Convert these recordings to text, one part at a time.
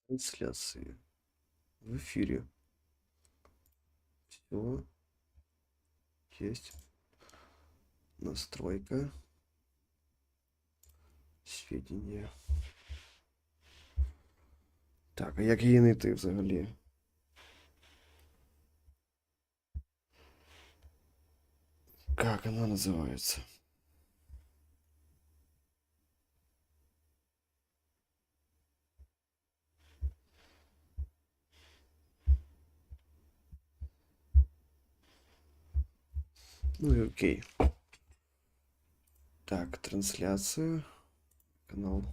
Трансляции в эфире. Все есть. Настройка. Сведения. Так, а як її знайти взагалі? Как она называется? Ну и окей. Так, трансляция. Канал.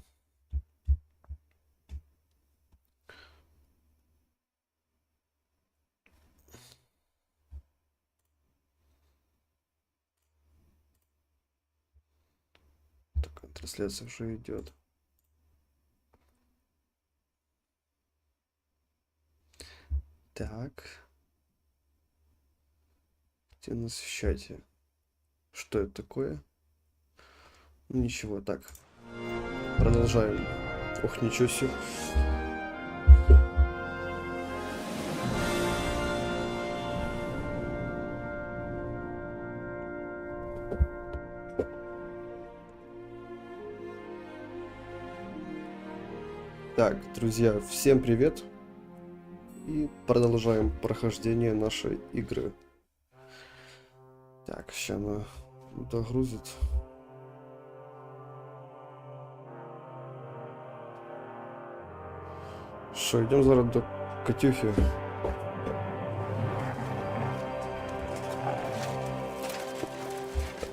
Так, трансляция уже идет. Так. Где у нас в чате? Что это такое? Ну, ничего, так. Продолжаем. Ох, ничего себе. Так, друзья, всем привет. И продолжаем прохождение нашей игры. Так, сейчас она догрузит. Що, йдемо зараз до Катюхи.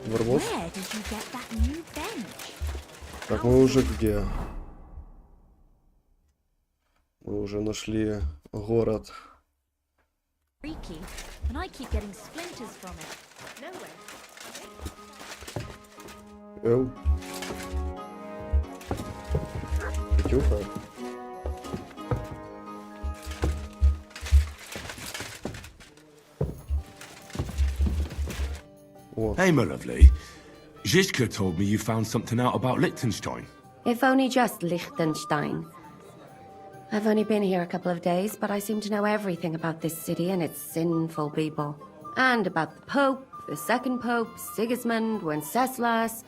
Ворвоз. Так, мы уже где? Мы уже нашли город. Эу. Катюха. О. Hey, my lovely. Zizka told me you found something out about Liechtenstein. If only just Liechtenstein. I've only been here a couple of days, but I seem to know everything about this city and its sinful people. And about the Pope, the second Pope, Sigismund, Wenceslas,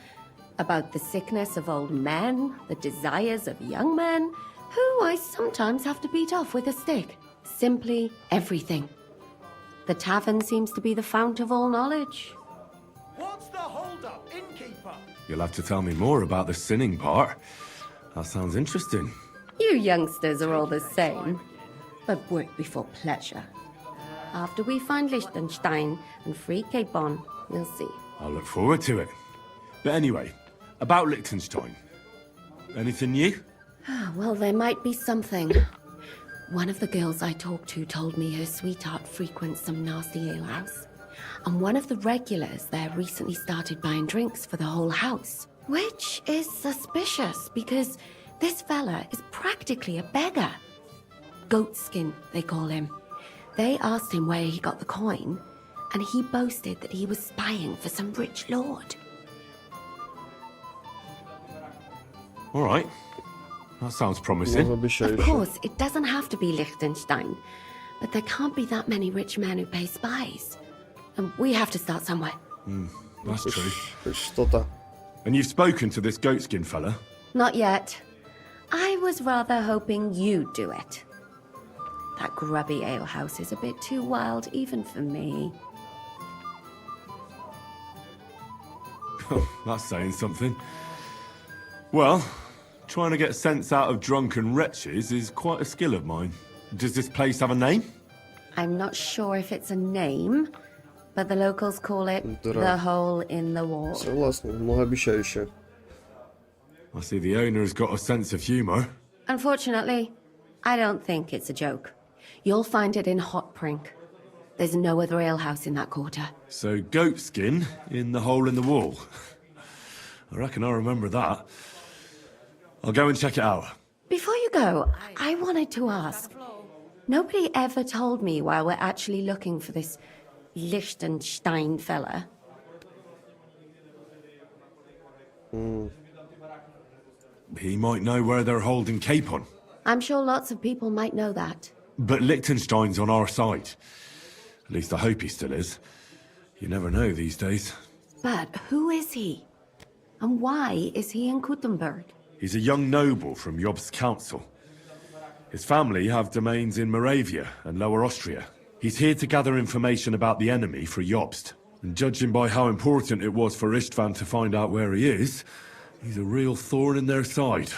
about the sickness of old men, the desires of young men, who I sometimes have to beat off with a stick. Simply everything. The tavern seems to be the fount of all knowledge. What's the hold-up, innkeeper? You'll have to tell me more about the sinning part. That sounds interesting. You youngsters are all the same, but work before pleasure. After we find Liechtenstein and free Cape Bon, we'll see. I'll look forward to it. But anyway, about Liechtenstein. Anything new? Well, there might be something. One of the girls I talked to told me her sweetheart frequents some nasty alehouse. And one of the regulars there recently started buying drinks for the whole house. Which is suspicious, because this fella is practically a beggar. Goatskin, they call him. They asked him where he got the coin, and he boasted that he was spying for some rich lord. All right. That sounds promising. Of course, it doesn't have to be Liechtenstein, but there can't be that many rich men who pay spies. And we have to start somewhere. That's true. Что-то. And you've spoken to this goatskin fella? Not yet. I was rather hoping you'd do it. That grubby alehouse is a bit too wild even for me. That's saying something. Well, trying to get sense out of drunken wretches is quite a skill of mine. Does this place have a name? I'm not sure if it's a name, but the locals call it the hole in the wall. Согласна, многообещающе. I see the owner's got a sense of humour. Unfortunately, I don't think it's a joke. You'll find it in Hotprink. There's no other alehouse in that quarter. So goatskin in the hole in the wall. I reckon I remember that. I'll go and check it out. Before you go, I wanted to ask. Nobody ever told me why we're actually looking for this Liechtenstein fella. He might know where they're holding Capon. I'm sure lots of people might know that. But Liechtenstein's on our side. At least I hope he still is. You never know these days. But who is he? And why is he in Kuttenberg? He's a young noble from Jobst's council. His family have domains in Moravia and Lower Austria. He's here to gather information about the enemy for Jobst. And judging by how important it was for Istvan to find out where he is, he's a real thorn in their side.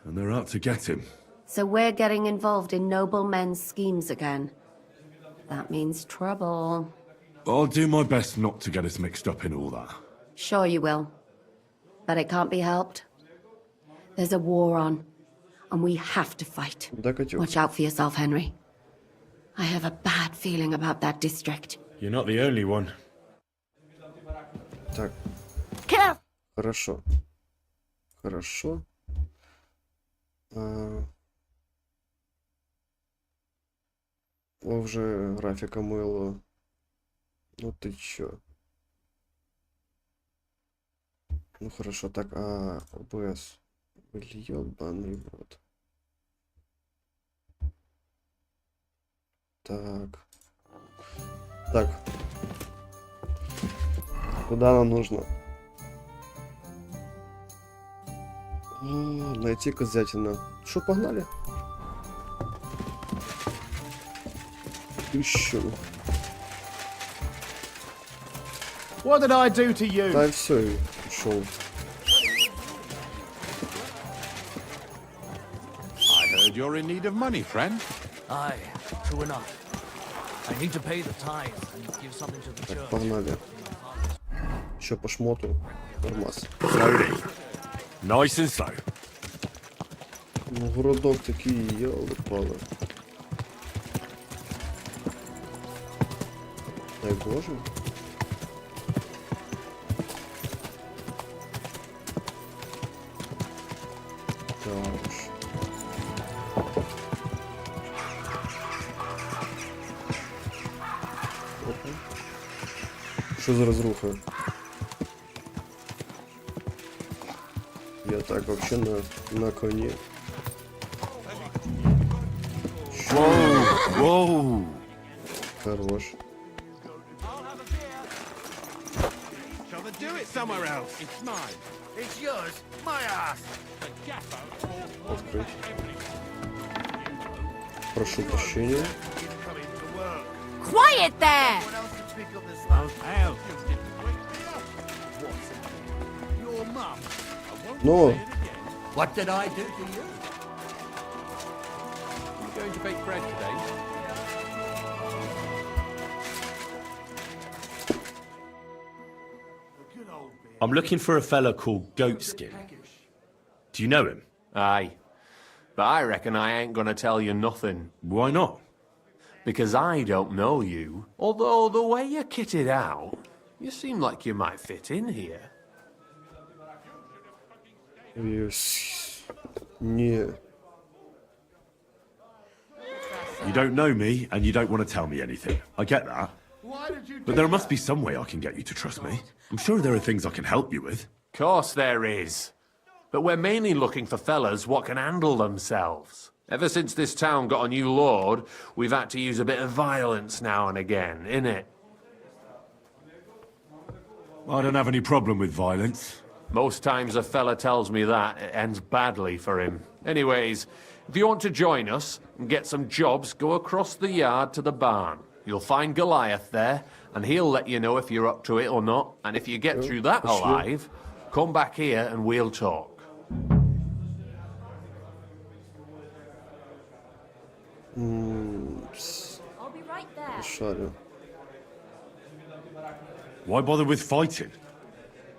And they're out to get him. So we're getting involved in noblemen's schemes again. That means trouble. I'll do my best not to get us mixed up in all that. Sure you will. But it can't be helped. There's a war on, and we have to fight. Да, Катюк. Watch out for yourself, Henry. I have a bad feeling about that district. You're not the only one. Так, Kill! хорошо. Хорошо. О, вже графіка мило. Ну ты чё? Ну хорошо, так, ОБС. Ёбаный в рот. Так. Так. Куда нам нужно? Найти козятина. Что, погнали? Еще. What did I do to you? Да, все, ушел. I heard you're in need of money, friend. Aye, true enough. I need to pay the tithe and give something to the Так, church. погнали. Еще по шмоту. Нормас. Slowly. Nice and slow. Ну, городок такий, ёлы-палы. Дай Боже. Так уж. Опа. Что за разруха? Я так вообще на коне. Whoa, whoa. Хорош. Shall they do it somewhere else? It's mine. It's yours, my ass. Открыть. Прошу прощения. Quiet there! What else can speak of this Oh, land? hell. Your mum. Но What did I do to you? You going to bake bread today? I'm looking for a fella called Goatskin. Do you know him? Aye. But I reckon I ain't gonna tell you nothing. Why not? Because I don't know you. Although the way you're kitted out, you seem like you might fit in here. не. You don't know me, and you don't want to tell me anything. I get that. But there must be some way I can get you to trust me. I'm sure there are things I can help you with. Course there is. But we're mainly looking for fellas what can handle themselves. Ever since this town got a new lord, we've had to use a bit of violence now and again, innit? I don't have any problem with violence. Most times a fella tells me that, it ends badly for him. Anyways, if you want to join us and get some jobs, go across the yard to the barn. You'll find Goliath there, and he'll let you know if you're up to it or not. And if you get through that alive, come back here and we'll talk. I'll be right there. Шарю. Why bother with fighting?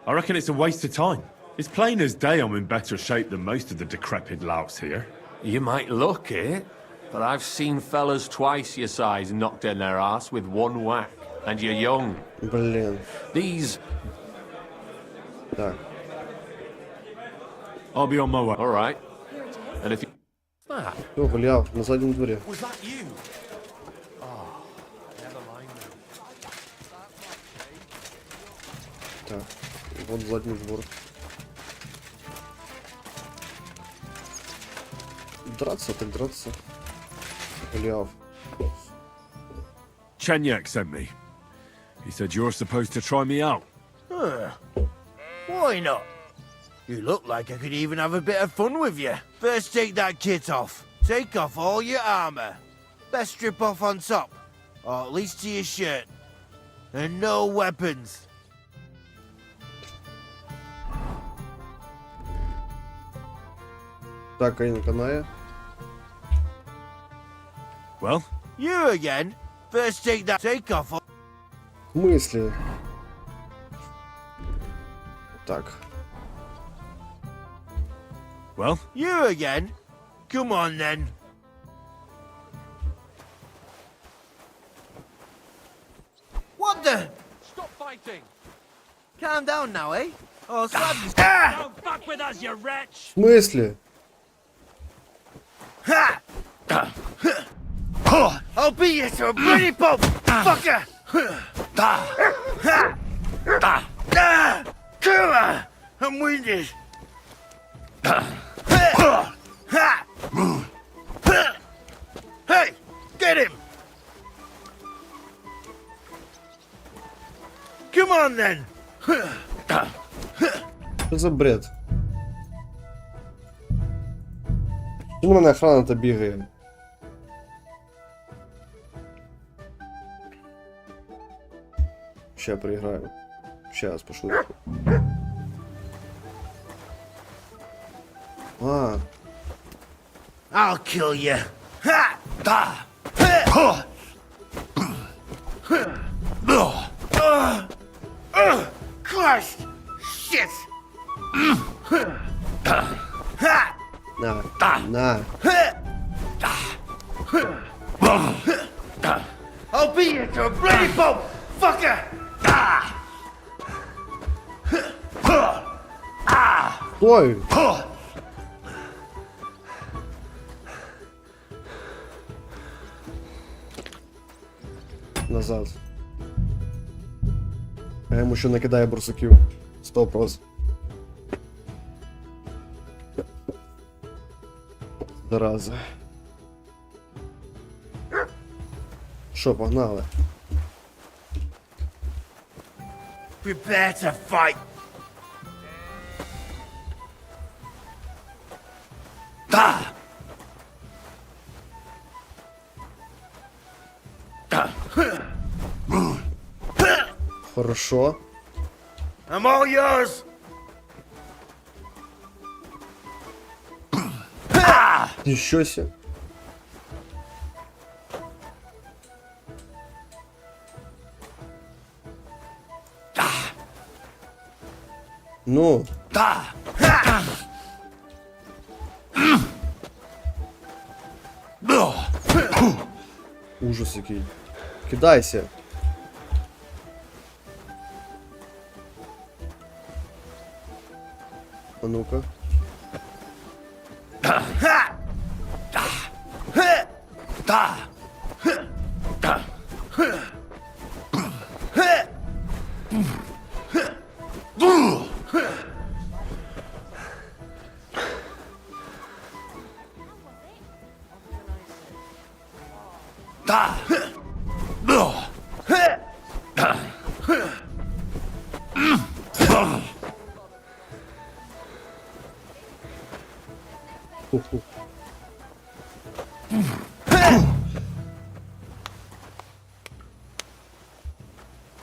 I reckon it's a waste of time. It's plain as day I'm in better shape than most of the decrepit louts here. You might look it, but I've seen fellas twice your size knocked in their ass with one whack. And you're young. Блин. These... Так. I'll be on my way. All right. And if you... That? О, бля, на заднем дворе. Was that you? Oh, never mind then. Так. Вот задний двор. Драться, так драться. Голиаф. Chenyak sent me. He said you're supposed to try me out. Why not? You look like I could even have a bit of fun with you. First take that kit off. Take off all your armor. Best strip off on top. Or at least to your shirt. And no weapons. Так, Аин каная. Well, You again? First take that take off. В смысле? Так. well, You again? Come on then. What the? Stop fighting! Calm down now, eh? Oh, slap you. Don't fuck with us, you wretch! В смысле? Ha! I'll beat you to a bloody pulp, fucker! Come on! I'm winded. Hey, get him! Come on then! Что за бред? Почему на мене охрана-то бігає? Ща проиграю. Сейчас, пошло. А, I'll kill you. Crushed! Shit! на. I'll beat you to a bloody pulp, fucker! Стой! Назад. Я йому ще накидаю бурсуків. 100%. Зараза. Що, погнали? Prepare to fight. Хорошо. I'm all yours. Еще себе. Ну. Ужас який. Кидайся. А ну-ка.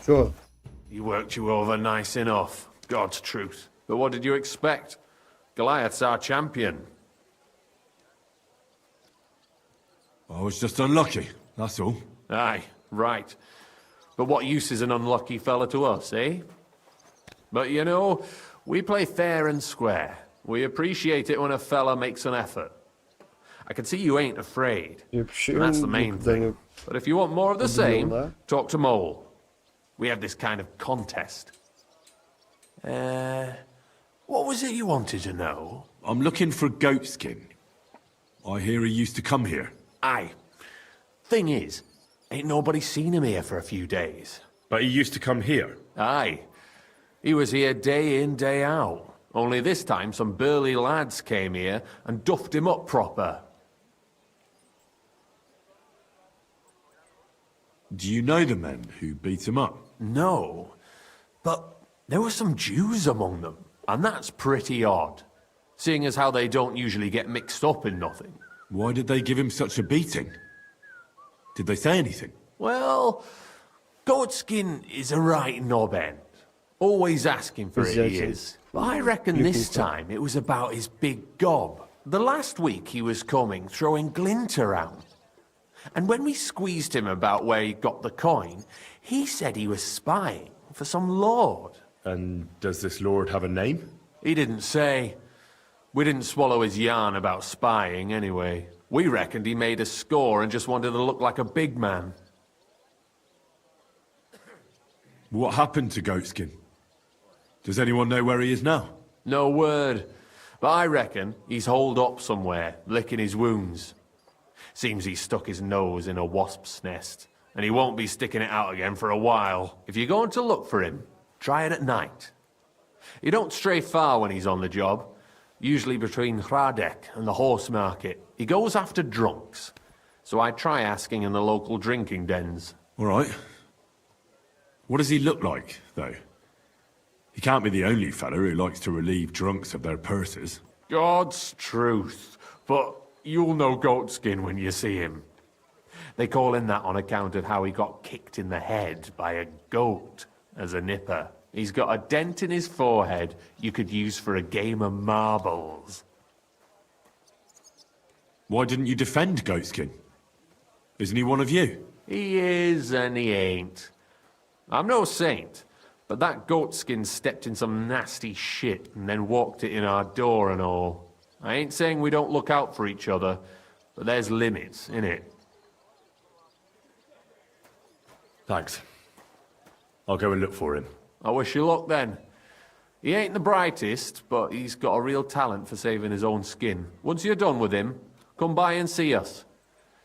Чё? He worked you over nice enough, God's truth. But what did you expect? Goliath's our champion. I was just unlucky, that's all. Aye, right. But what use is an unlucky fella to us, eh? But you know, we play fair and square. We appreciate it when a fella makes an effort. I can see you ain't afraid. And that's the main thing. But if you want more of the same, talk to Mole. We have this kind of contest. What was it you wanted to know? I'm looking for Goatskin. I hear he used to come here. Aye. Thing is, ain't nobody seen him here for a few days. But he used to come here. Aye. He was here day in, day out. Only this time some burly lads came here and duffed him up proper. Do you know the men who beat him up? No, but there were some Jews among them, and that's pretty odd, seeing as how they don't usually get mixed up in nothing. Why did they give him such a beating? Did they say anything? Well, Goatskin is a right knob end. Always asking for it, he is. But I reckon this time it was about his big gob. The last week he was coming, throwing glint around. And when we squeezed him about where he got the coin, he said he was spying for some lord. And does this lord have a name? He didn't say. We didn't swallow his yarn about spying anyway. We reckoned he made a score and just wanted to look like a big man. What happened to Goatskin? Does anyone know where he is now? No word. But I reckon he's holed up somewhere, licking his wounds. Seems he stuck his nose in a wasp's nest, and he won't be sticking it out again for a while. If you're going to look for him, try it at night. He don't stray far when he's on the job. Usually between Hradek and the horse market. He goes after drunks. So I try asking in the local drinking dens. All right. What does he look like, though? He can't be the only fella who likes to relieve drunks of their purses. God's truth. But you'll know Goatskin when you see him. They call him that on account of how he got kicked in the head by a goat as a nipper. He's got a dent in his forehead you could use for a game of marbles. Why didn't you defend Goatskin? Isn't he one of you? He is and he ain't. I'm no saint, but that Goatskin stepped in some nasty shit and then walked it in our door and all. I ain't saying we don't look out for each other, but there's limits, innit? Thanks. I'll go and look for him. I wish you luck then. He ain't the brightest, but he's got a real talent for saving his own skin. Once you're done with him, come by and see us.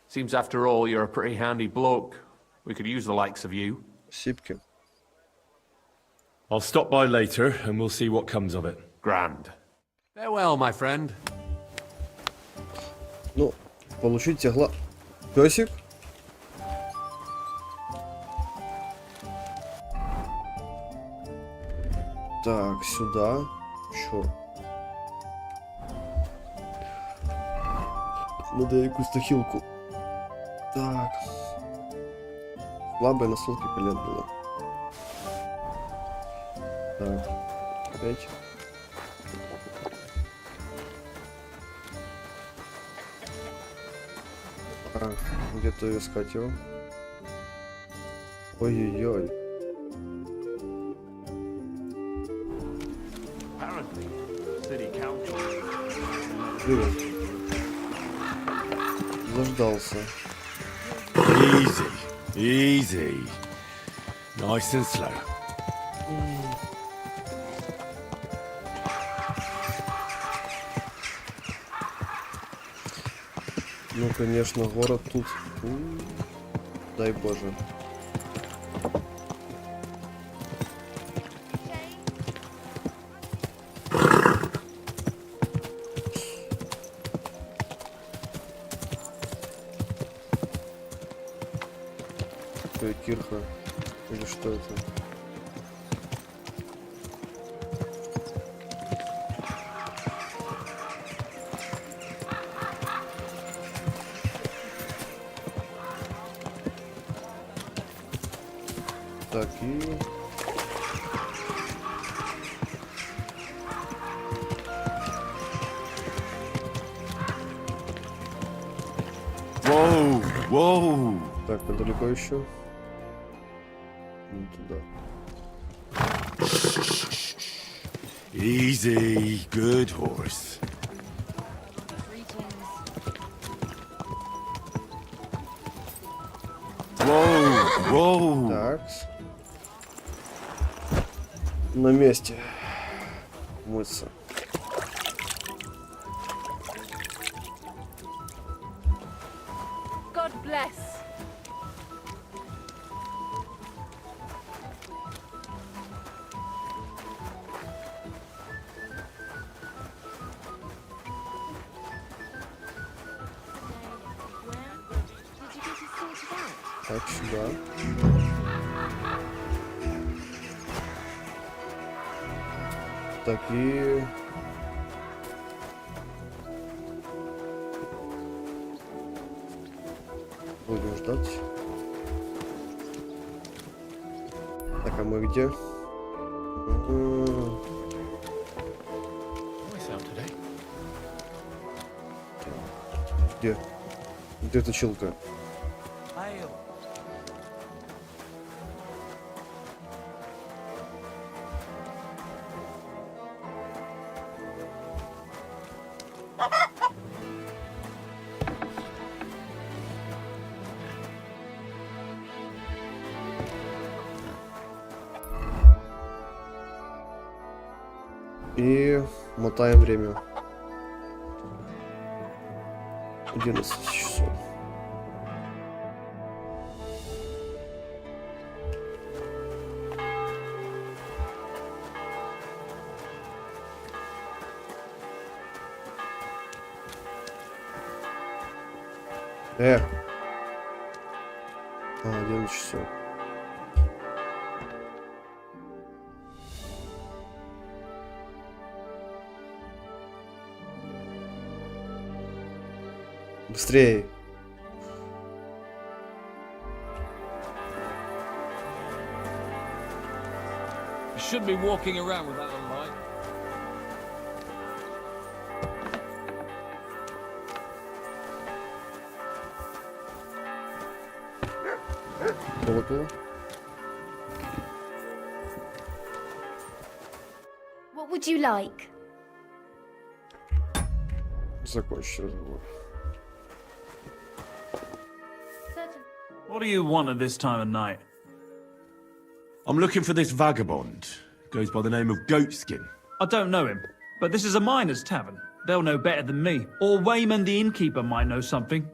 Seems after all you're a pretty handy bloke. We could use the likes of you. Сипки. I'll stop by later and we'll see what comes of it. Grand. Farewell, my friend. Ну, получите песик. Так, сюда. Чё? Надо якусь хилку. Так. Слабая настолько колен было. Так. Опять. А, где-то искать его. Ой-ой-ой. Привет. Заждался. Easy, easy. Nice and slow. Ну, конечно, город тут. Дай боже. Кирха. Или что это? Так, и... Whoa, whoa. Так, недалеко еще. Туда. Easy, good horse. Whoa, whoa. Так. На месте. Мыться. God bless. Так, сюда. Так, и... Будем ждать. Так, а мы где? Где? Где эта чилка? И мотаем время. 11 часов. А, 11 часов. Быстрее. You shouldn't be walking around without a light. Колокола. What would you like? Закончить разговор. What do you want at this time of night? I'm looking for this vagabond. Goes by the name of Goatskin. I don't know him, but this is a miner's tavern. They'll know better than me. Or Wayman the innkeeper might know something.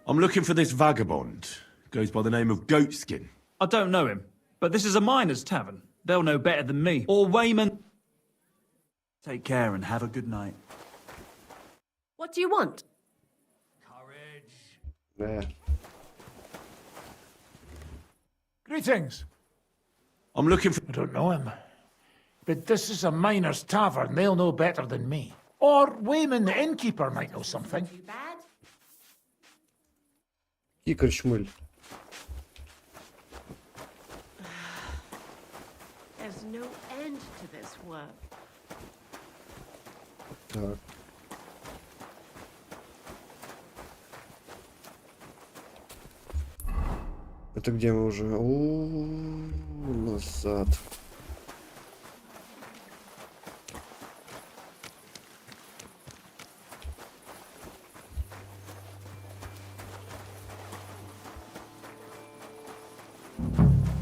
I'm looking for this vagabond. Goes by the name of Goatskin. I don't know him, but this is a miner's tavern. They'll know better than me. Or Wayman... Take care and have a good night. What do you want? Yeah. Greetings. I'm looking for... I don't know him. But this is a miner's tavern. They'll know better than me. Or Wayman the innkeeper might know something. Кикарь шмыль. There's no end to this work. Так. Это где мы уже? Назад.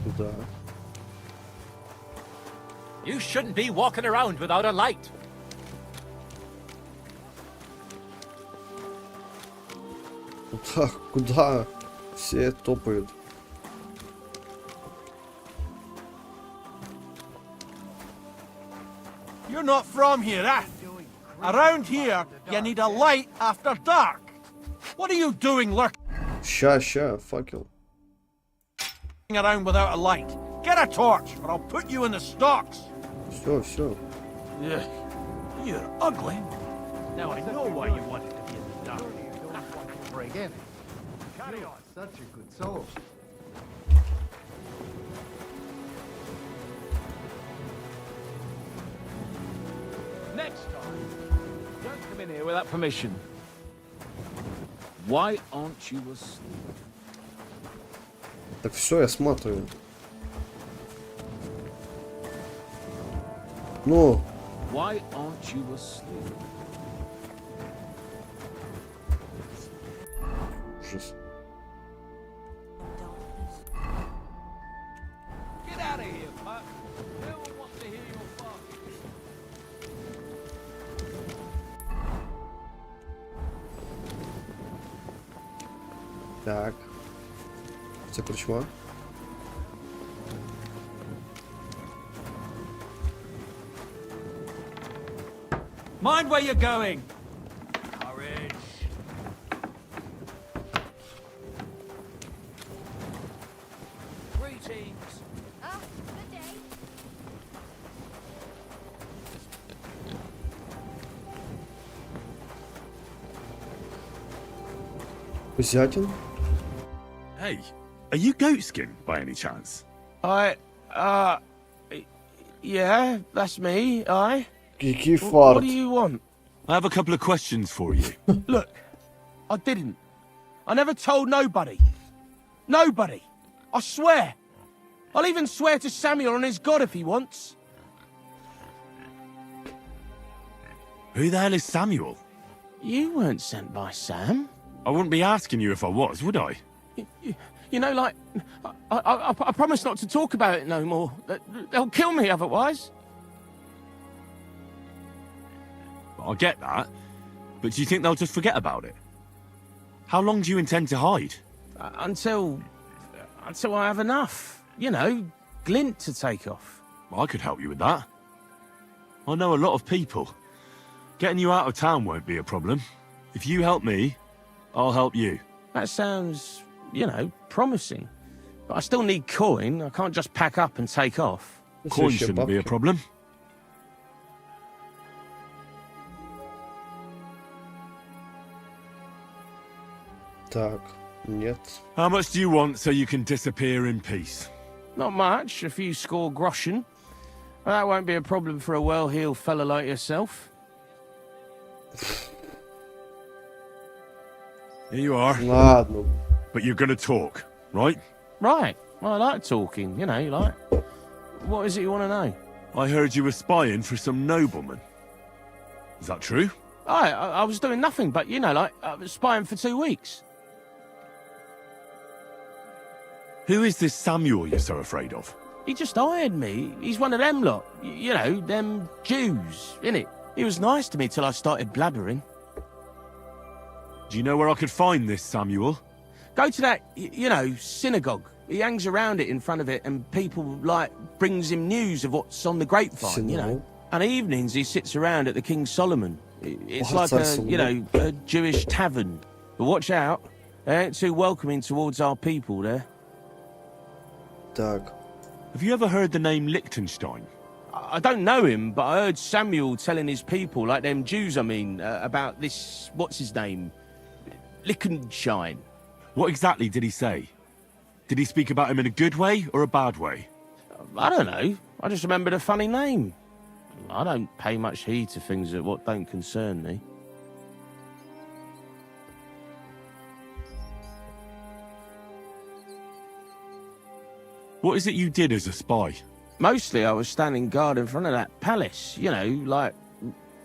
Туда. You shouldn't be walking around without a light. Куда? Куда? Все топают. You're not from here, eh? Around here, you need a light after dark. What are you doing lurking Ща, факел. around without a light? Get a torch, or I'll put you in the stocks. Все. Ugh, you're ugly. Now I know why you wanted to be in the dark. Break in. Carry on. Such a good soul. Next time, don't come in here without permission. Why aren't you asleep? Так все, я смотрю. Ну. Why aren't you asleep? Ужас. Get out of here, Puck. No one wants to hear your bark. Так. Це корчма. Mind where you're going! Courage. Greetings. Ah, good day. Кузятин? Hey, are you Goatskin by any chance? Yeah, that's me, aye. Який What фарт. do you want? I have a couple of questions for you. Look, I didn't. I never told nobody. Nobody. I swear. I'll even swear to Samuel and his God if he wants. Who the hell is Samuel? You weren't sent by Sam. I wouldn't be asking you if I was, would I? You know, like, I promise not to talk about it no more. They'll kill me otherwise. I get that, but do you think they'll just forget about it? How long do you intend to hide? Until I have enough. You know, glint to take off. I could help you with that. I know a lot of people. Getting you out of town won't be a problem. If you help me, I'll help you. That sounds, you know, promising. But I still need coin. I can't just pack up and take off. Coin shouldn't be a problem. Так, нет. How much do you want so you can disappear in peace? Not much, a few score groschen. Well, that won't be a problem for a well-heeled fella like yourself. Here you are. Ладно. But you're gonna talk, right? Right. Well, I like talking, you know, like... What is it you want to know? I heard you were spying for some nobleman. Is that true? I was doing nothing but, you know, like, I was spying for 2 weeks. Who is this Samuel you're so afraid of? He just hired me. He's one of them lot. You know, them Jews, innit? He was nice to me till I started blabbering. Do you know where I could find this Samuel? Go to that, you know, synagogue. He hangs around it in front of it and people, like, brings him news of what's on the grapevine, you know? And evenings he sits around at the King Solomon. It's like a, you know, a Jewish tavern. But watch out. They ain't too welcoming towards our people there. Так. Have you ever heard the name Liechtenstein? I don't know him, but I heard Samuel telling his people, like them Jews, I mean, about this, what's his name? Liechtenstein. What exactly did he say? Did he speak about him in a good way or a bad way? I don't know. I just remembered a funny name. I don't pay much heed to things that what don't concern me. What is it you did as a spy? Mostly I was standing guard in front of that palace, you know, like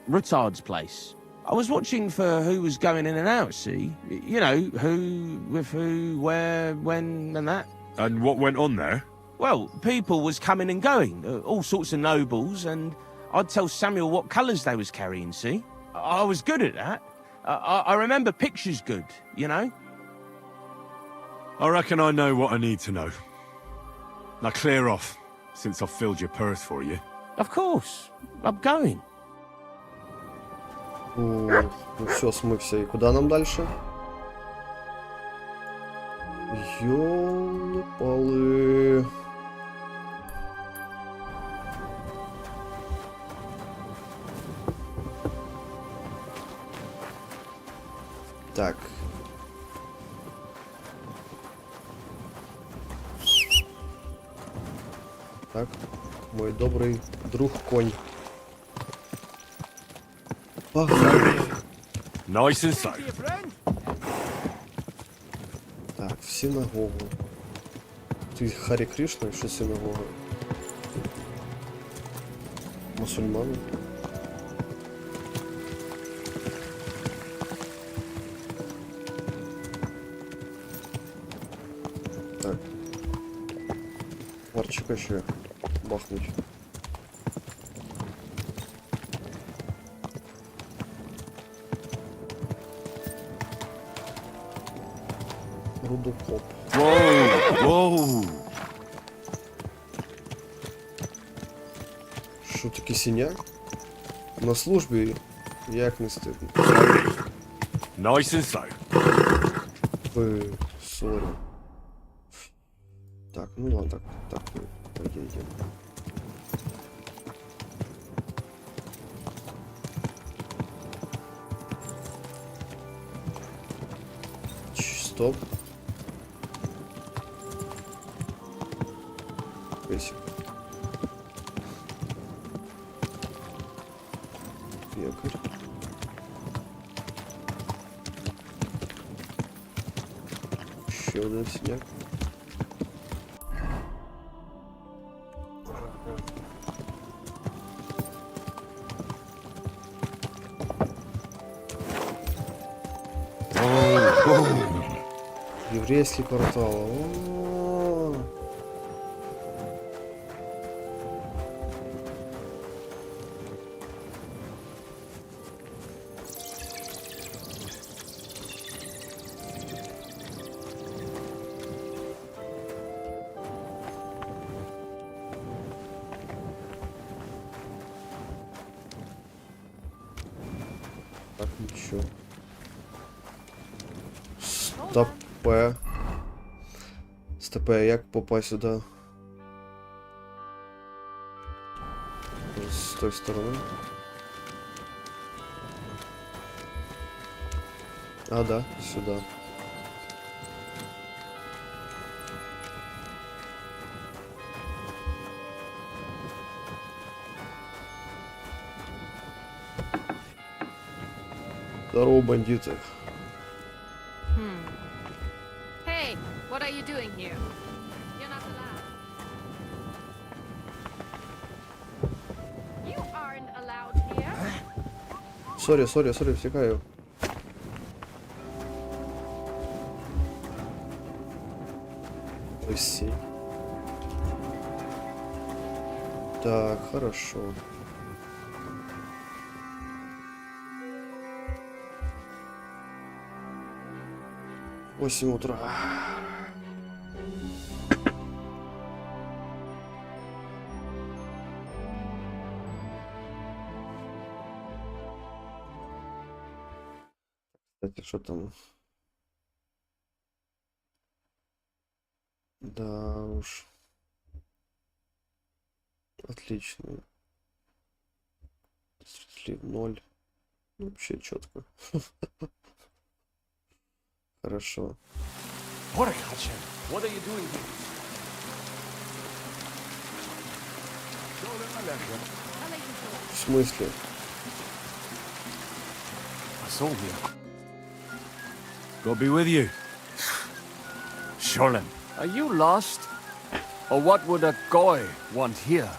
Rutard's place. I was watching for who was going in and out, see? You know, who, with who, where, when, and that. And what went on there? Well, people was coming and going, all sorts of nobles, and I'd tell Samuel what colours they was carrying, see? I was good at that. I remember pictures good, you know? I reckon I know what I need to know. Now clear off, since I've filled your purse for you. Of course. I'm going. Ну все, смывся. И куда нам дальше? Ёлы-палы. Так. Так, мой добрый друг конь. Погнали. Nice and so. Так, в синагогу. Ты Хари Кришна, что синагога? Мусульманы. Так. Варчика еще бахнуть. Рудокоп. Whoa! Що таке синяк? На службі як не стидно. Nice and so. Сорі. Так, ну ладно, так, поедем. Стоп. Весь. Якорь. Еще один синяк. Еврейский квартал. О-о-о. Так, ничего. Стопе. Стопе, як попасть сюда? С той стороны. А, да, сюда. Здорово, бандиты. Hey, what are you doing here? You're not allowed. You aren't allowed here. Сори, втекаю. Ой, так, хорошо. В 8 утра. Кстати, что там? Да уж. Отлично. Слив 0. Вообще четко. Хорошо. What are you doing here? В смысле? I saw you. God be with you. Sholem, are you lost? Or what would a goy want here?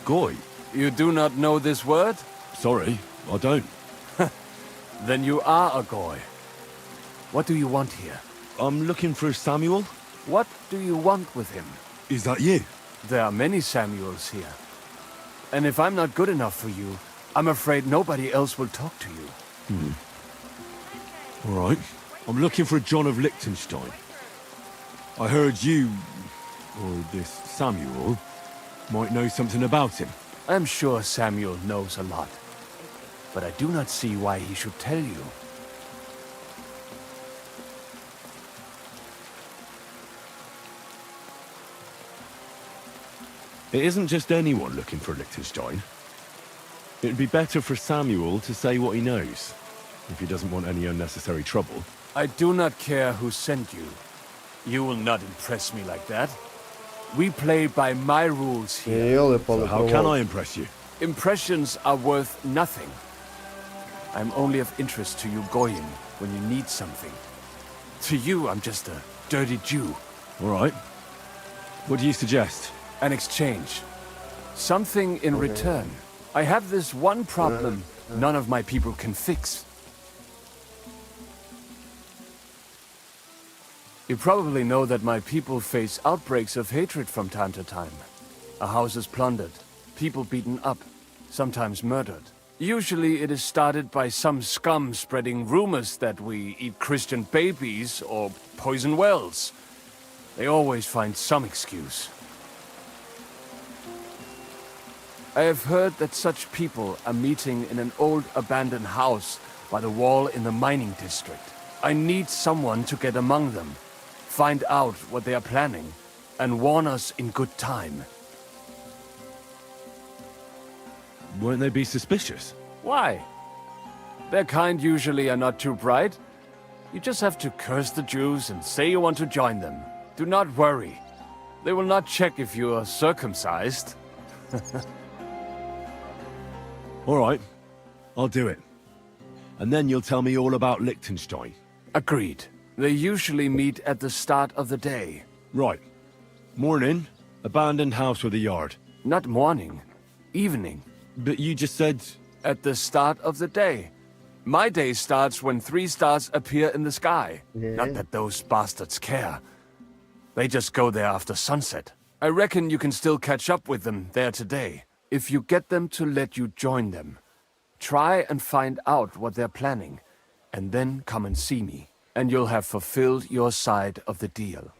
Goy? You do not know this word? Sorry, I don't. Then you are a goy. What do you want here? I'm looking for Samuel. What do you want with him? Is that you? There are many Samuels here. And if I'm not good enough for you, I'm afraid nobody else will talk to you. All right. I'm looking for John of Liechtenstein. I heard you, or this Samuel, might know something about him. I'm sure Samuel knows a lot. But I do not see why he should tell you. It isn't just anyone looking for Liechtenstein. It'd be better for Samuel to say what he knows, if he doesn't want any unnecessary trouble. I do not care who sent you. You will not impress me like that. We play by my rules here. So how can I impress you? Impressions are worth nothing. I'm only of interest to you Goyim when you need something. To you, I'm just a dirty Jew. All right. What do you suggest? An exchange. Something in return. I have this one problem none of my people can fix. You probably know that my people face outbreaks of hatred from time to time. A house is plundered, people beaten up, sometimes murdered. Usually it is started by some scum spreading rumors that we eat Christian babies or poison wells. They always find some excuse. I have heard that such people are meeting in an old abandoned house by the wall in the mining district. I need someone to get among them, find out what they are planning, and warn us in good time. Won't they be suspicious? Why? Their kind usually are not too bright. You just have to curse the Jews and say you want to join them. Do not worry. They will not check if you are circumcised. All right, I'll do it. And then you'll tell me all about Liechtenstein. Agreed. They usually meet at the start of the day. Right. Morning, abandoned house with a yard. Not morning. Evening. But you just said... At the start of the day. My day starts when 3 stars appear in the sky. Yeah. Not that those bastards care. They just go there after sunset. I reckon you can still catch up with them there today, if you get them to let you join them. Try and find out what they're planning, and then come and see me, and you'll have fulfilled your side of the deal.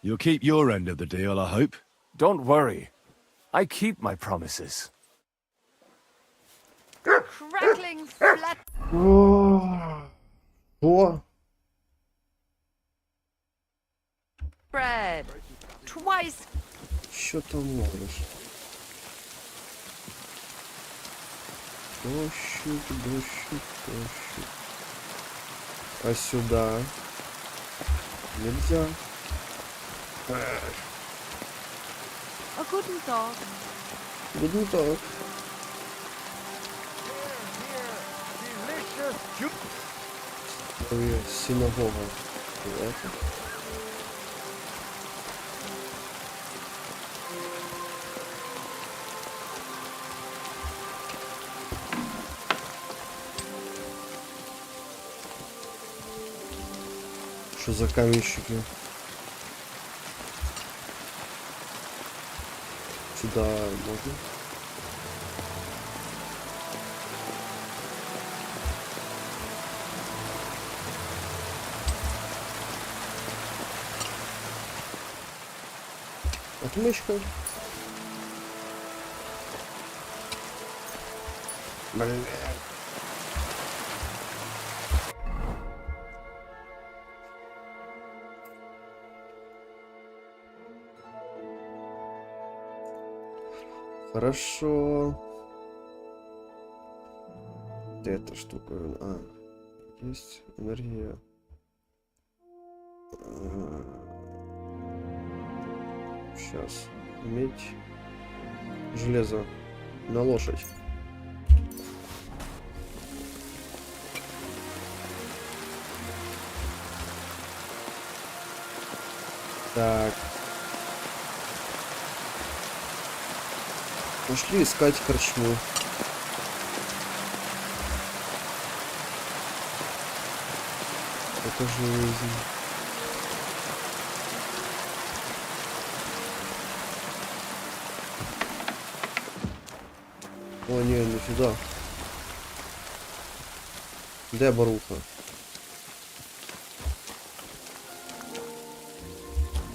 You'll keep your end of the deal, I hope. Don't worry. I keep my promises. Crackling flat. О! Bread. Twice. Що там можеш? Дощик, дощик, дощик. А сюда? Нельзя. A good dog. Буду так. Ой, синагога. Давайте. Что за каменщики? Сюда можно? Отмычка. Блин. Хорошо. Где эта штука? А, есть энергия. Сейчас. Медь. Железо. На лошадь. Так. Пошли искать корчму. Это жизнь. О, не сюда. Где Баруха?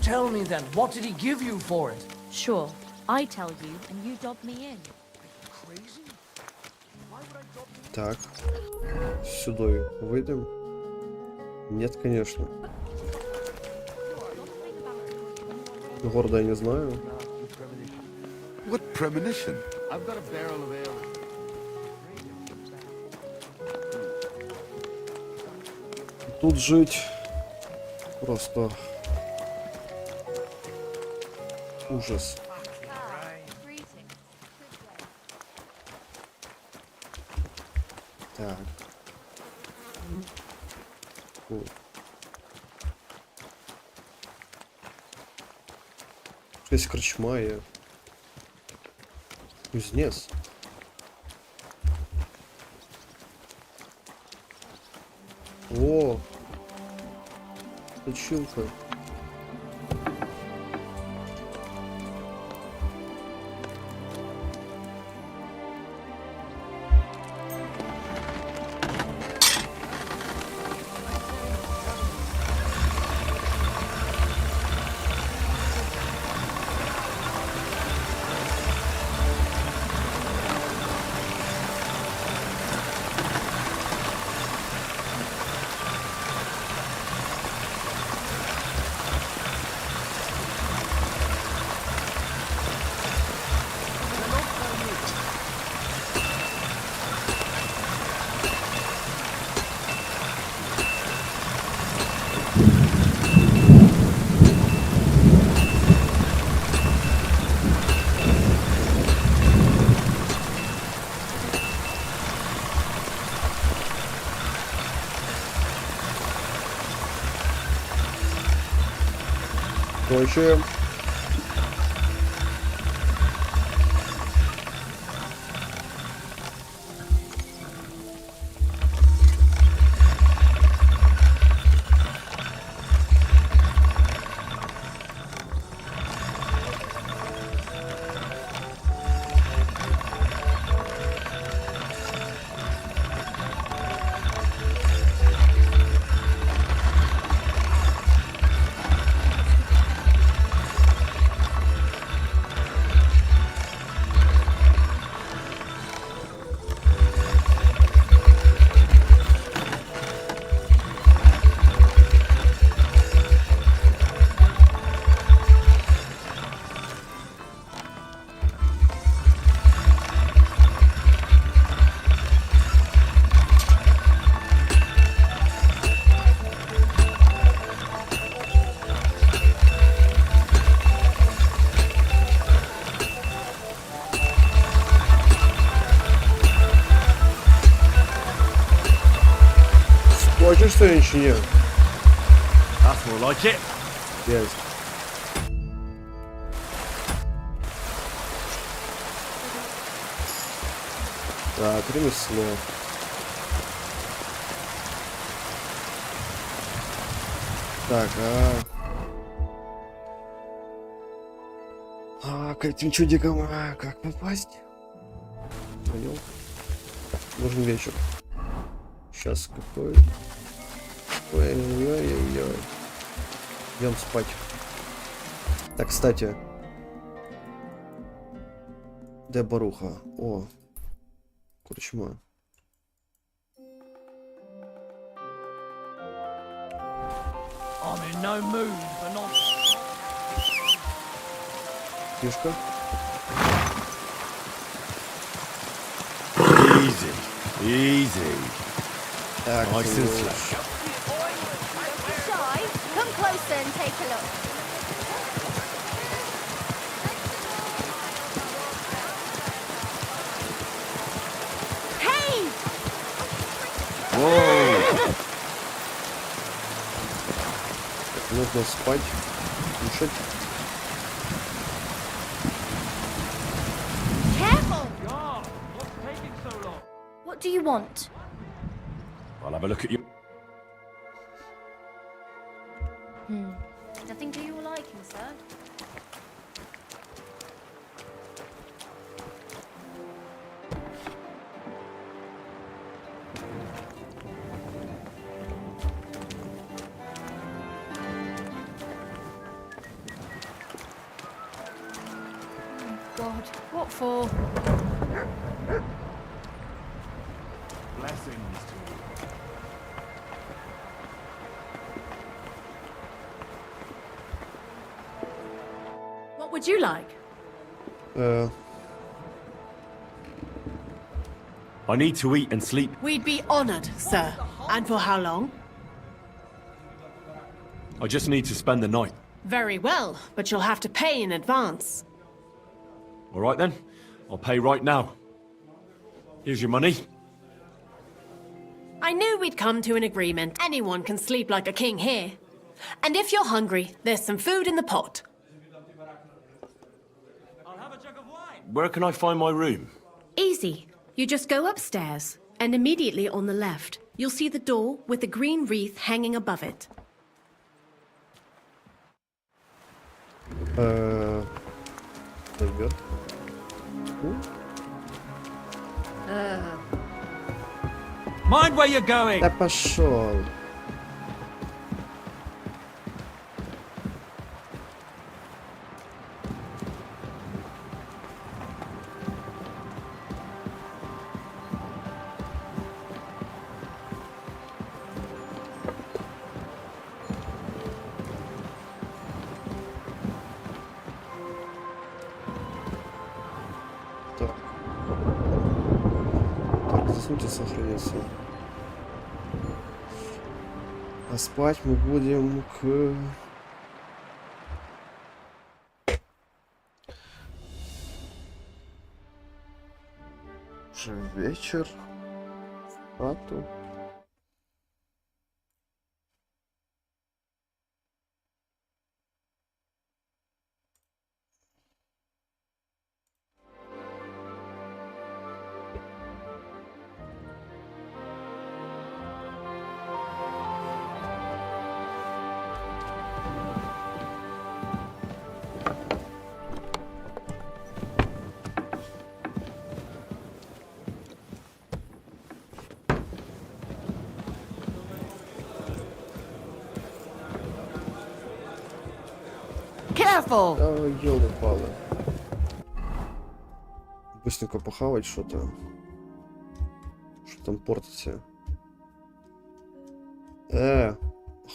Tell me then, what did he give you for it? Sure. I tell you, and you dob me in. Так. Сюда выйдем. Нет, конечно. Города я не знаю. What premonition? I've got a barrel of ale. Тут жить просто ужас. Так. Ой. Есть корчма и кузнец. О! Точилка. Короче... Хочешь, что я инженер? That's more like it. Yes. Так, ремесло. Так, к этим чудикам как попасть? Понял. Нужен вечер. Сейчас какой? Ой-ой-ой-ой. Идем спать. Так, кстати. Де Баруха? О. Корчма. I'm in no mood for nonsense. Фишка. Easy. Easy. Так, Nice and ну, slow. Shy, come closer and take a look. Hey! Whoa. нужно спать, кушать. Careful! God, what's taking so long? What do you want? I'll have a look at you. Nothing to your liking, sir. God, what for? Blessings to you. What would you like? I need to eat and sleep. We'd be honored, sir. And for how long? I just need to spend the night. Very well, but you'll have to pay in advance. All right then. I'll pay right now. Here's your money. I knew we'd come to an agreement. Anyone can sleep like a king here. And if you're hungry, there's some food in the pot. I'll have a jug of wine. Where can I find my room? Easy. You just go upstairs, and immediately on the left, you'll see the door with the green wreath hanging above it. Наверх. Mind where you're going. Да пошел. Так. Так, засуньте сохраниться. А спать мы будем к... Уже вечер. А то... careful! Ёлы-палы. Быстренько похавать что-то. Что там портится?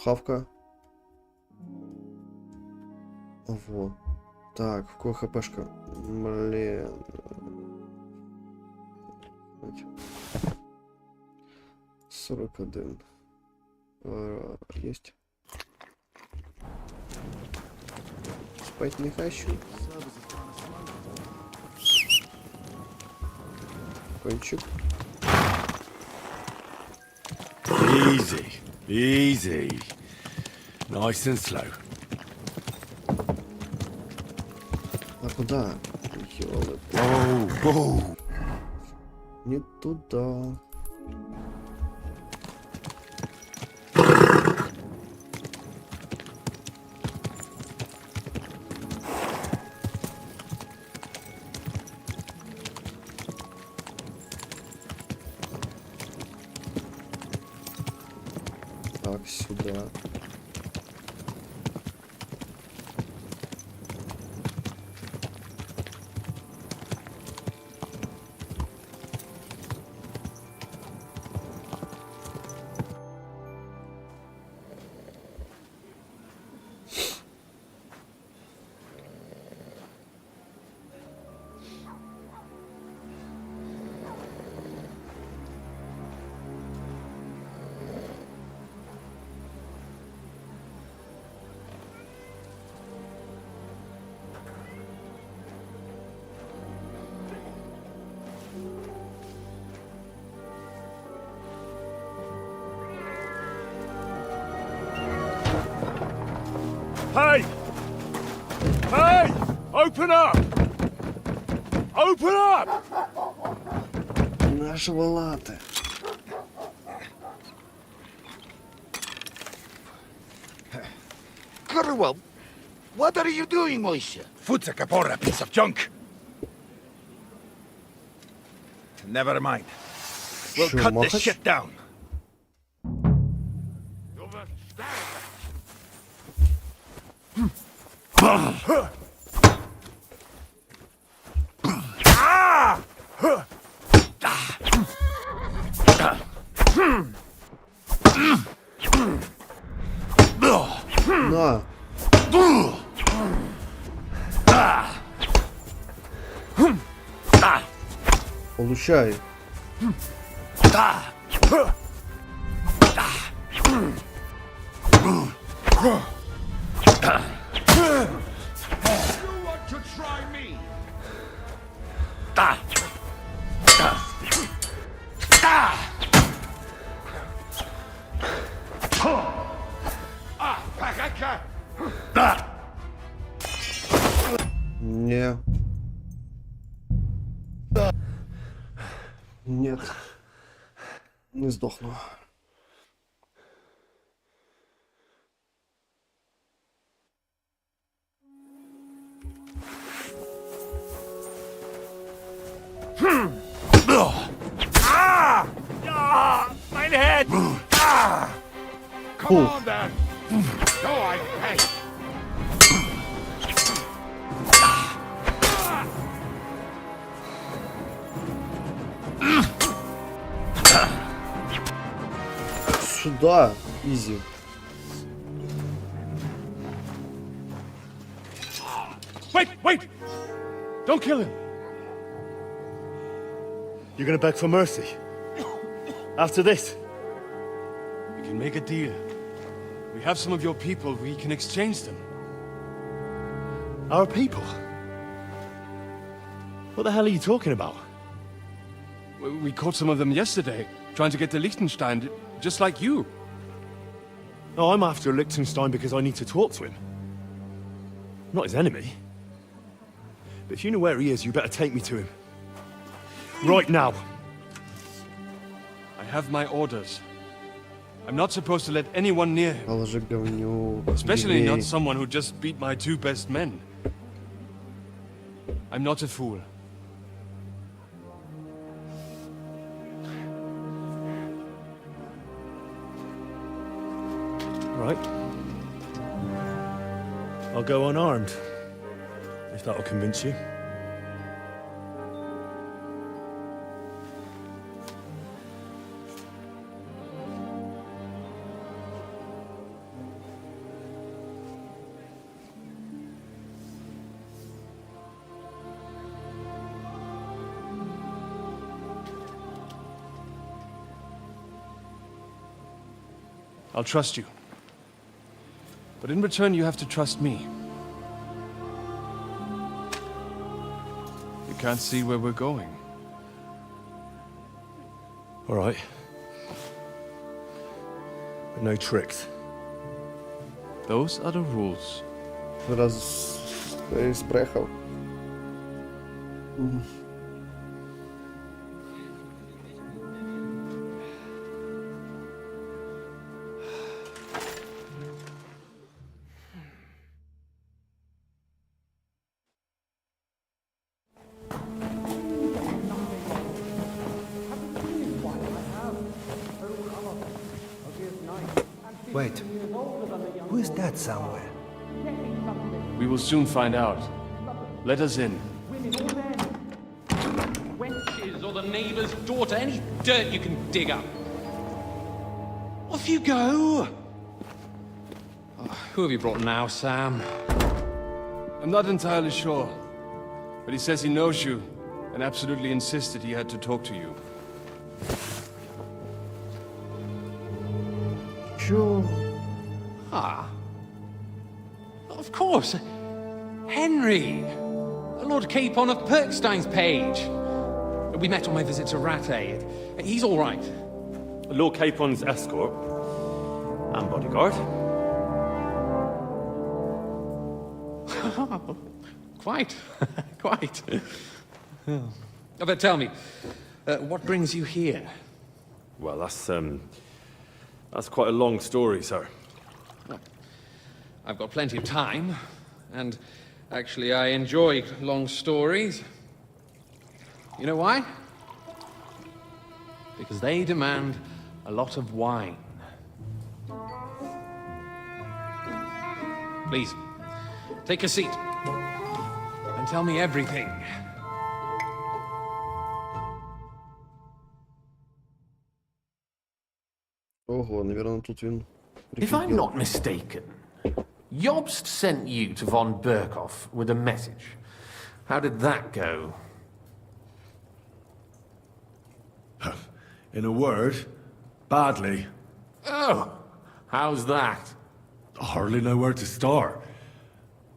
Хавка. Вот. Так, какой хпшка? Блин. 41. Есть. Спать не хочу. Кончик. Easy. Easy. Nice and slow. А куда? Ёлы. Oh. Не туда. Так, сюда. Hey! Hey! Open up! Open up! Нашего латы. Gurwell, what are you doing, Moisha? Foot's a capora, piece of junk. Never mind. We'll Sure, cut this Machach? shit down. На. Получай. Не. Нет. Не сдохну. My head! Come on, then! Go, I hey! Сюда. Изи. Wait! Don't kill him! You're gonna beg for mercy? After this? We can make a deal. We have some of your people. We can exchange them. Our people? What the hell are you talking about? We caught some of them yesterday, trying to get to Liechtenstein, just like you. No, I'm after Liechtenstein because I need to talk to him. I'm not his enemy. But if you know where he is, you better take me to him. Right now. I have my orders. I'm not supposed to let anyone near him. Положи говнюк. Especially Еврей. not someone who just beat my two best men. I'm not a fool. Right. I'll go unarmed. if that'll convince you. I'll trust you. But in return, you have to trust me. You can't see where we're going. All right. But no tricks. Those are the rules. Раз спрехав. Wait, who is that somewhere? We will soon find out. Let us in. Wenches or the neighbour's daughter, any dirt you can dig up. Off you go! Oh, who have you brought now, Sam? I'm not entirely sure. But he says he knows you, and absolutely insisted he had to talk to you. Чё? Ah. Of course. Henry. Lord Capon of Perkstein's page. We met on my visit to Rattay. He's all right. Lord Capon's escort and bodyguard. Quite. Quite. But tell me, what brings you here? Well, that's quite a long story, sir. Well, I've got plenty of time, and actually I enjoy long stories. You know why? Because they demand a lot of wine. Please, take a seat and tell me everything. Ого, наверное, тут він. If I'm not mistaken, Jobst sent you to von Berkhoff with a message. How did that go? In a word, badly. Oh, how's that? I hardly know where to start.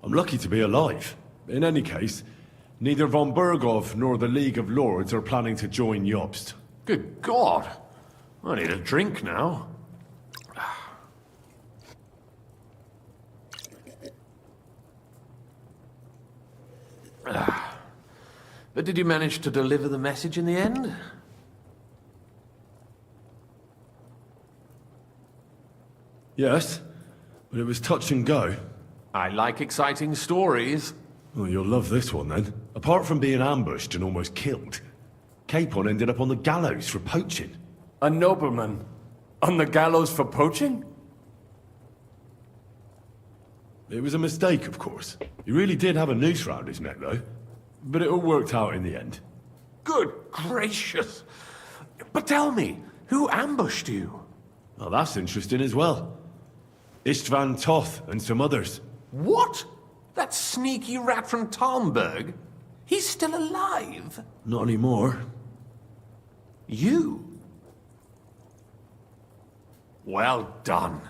I'm lucky to be alive. In any case, neither von Berghoff nor the League of Lords are planning to join Jobst. Good God. I need a drink now. But did you manage to deliver the message in the end? Yes, but it was touch and go. I like exciting stories. Well, you'll love this one then. Apart from being ambushed and almost killed, Capon ended up on the gallows for poaching. A nobleman? On the gallows for poaching? It was a mistake, of course. He really did have a noose round his neck, though. But it all worked out in the end. Good gracious. But tell me, who ambushed you? Well, that's interesting as well. Istvan Toth and some others. What? That sneaky rat from Talmberg? He's still alive? Not anymore. You? Well done.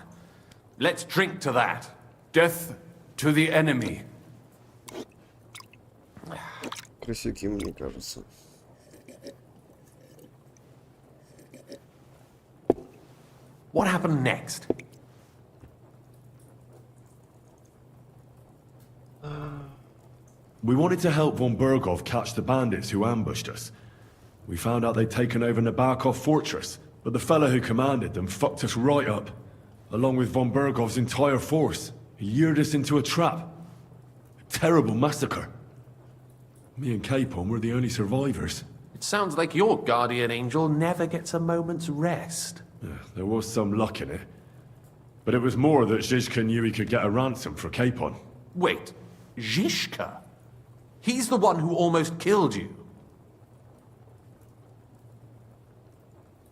Let's drink to that. Death to the enemy. Крысюки, мне кажется. What happened next? We wanted to help von Berghoff catch the bandits who ambushed us. We found out they'd taken over Nabokov Fortress, but the fellow who commanded them fucked us right up, along with von Berghoff's entire force. He lured us into a trap. A terrible massacre. Me and Capon were the only survivors. It sounds like your guardian angel never gets a moment's rest. Yeah, there was some luck in it. But it was more that Zizka knew he could get a ransom for Capon. Wait, Zizka? He's the one who almost killed you.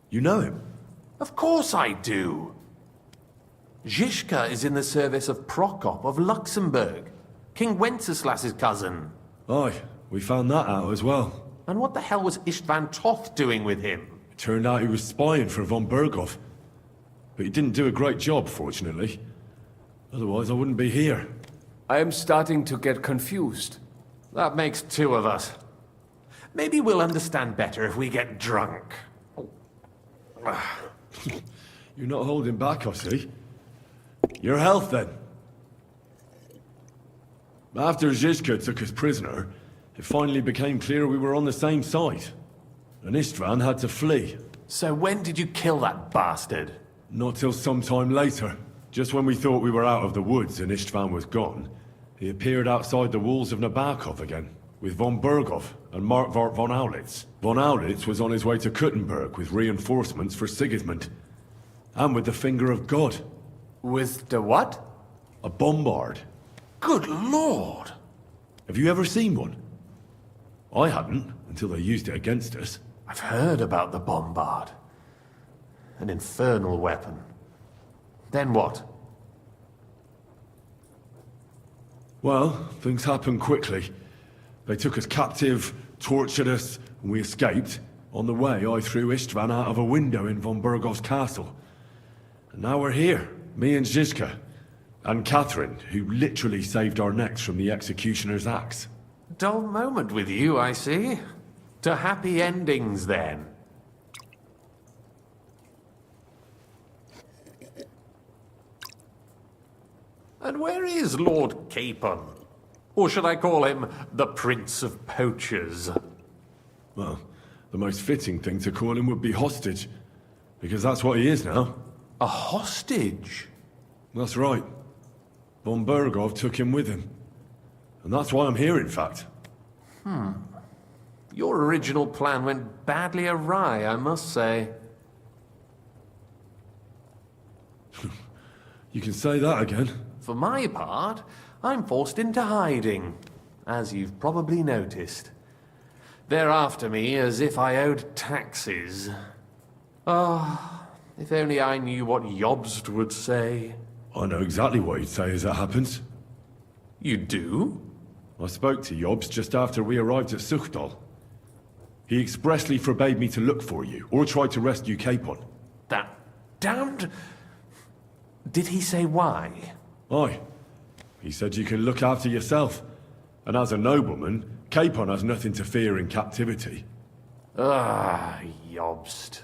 You know him? Of course I do. Zizka is in the service of Prokop of Luxembourg, King Wenceslas's cousin. Aye, we found that out as well. And what the hell was Istvan Toth doing with him? It turned out he was spying for von Berghoff. But he didn't do a great job, fortunately. Otherwise I wouldn't be here. I am starting to get confused. That makes two of us. Maybe we'll understand better if we get drunk. You're not holding back, I see. Your health, then. After Zizka took us prisoner, it finally became clear we were on the same side. And Istvan had to flee. So when did you kill that bastard? Not till some time later. Just when we thought we were out of the woods and Istvan was gone, he appeared outside the walls of Nabokov again, with von Berghoff and Markvart von Aulitz. Von Aulitz was on his way to Kuttenberg with reinforcements for Sigismund. And with the finger of God. With the what? A bombard. Good lord! Have you ever seen one? I hadn't, until they used it against us. I've heard about the bombard. An infernal weapon. Then what? Well, things happened quickly. They took us captive, tortured us, and we escaped. On the way, I threw Istvan out of a window in von Berghoff's castle. And now we're here, me and Zizka. And Catherine, who literally saved our necks from the executioner's axe. Dull moment with you, I see. To happy endings, then. And where is Lord Capon? Or should I call him the Prince of Poachers? Well, the most fitting thing to call him would be hostage. Because that's what he is now. A hostage? That's right. Von Berghoff took him with him. And that's why I'm here, in fact. Your original plan went badly awry, I must say. You can say that again. For my part, I'm forced into hiding, as you've probably noticed. They're after me as if I owed taxes. Ah, if only I knew what Jobst would say. I know exactly what he'd say as it happens. You do? I spoke to Jobst just after we arrived at Suchdal. He expressly forbade me to look for you, or try to rescue Capon. That damned... Did he say why? Aye. He said you can look after yourself. And as a nobleman, Capon has nothing to fear in captivity. Ah, Jobst.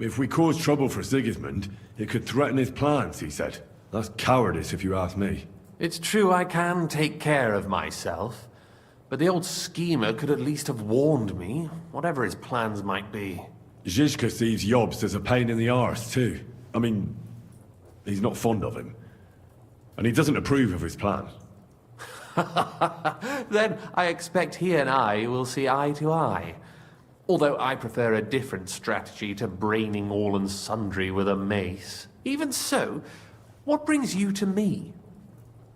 If we cause trouble for Sigismund, it could threaten his plans, he said. That's cowardice, if you ask me. It's true I can take care of myself, but the old schemer could at least have warned me, whatever his plans might be. Zizka sees Jobst as a pain in the arse, too. I mean, he's not fond of him. And he doesn't approve of his plan. Then I expect he and I will see eye to eye. Although I prefer a different strategy to braining all and sundry with a mace. Even so, what brings you to me?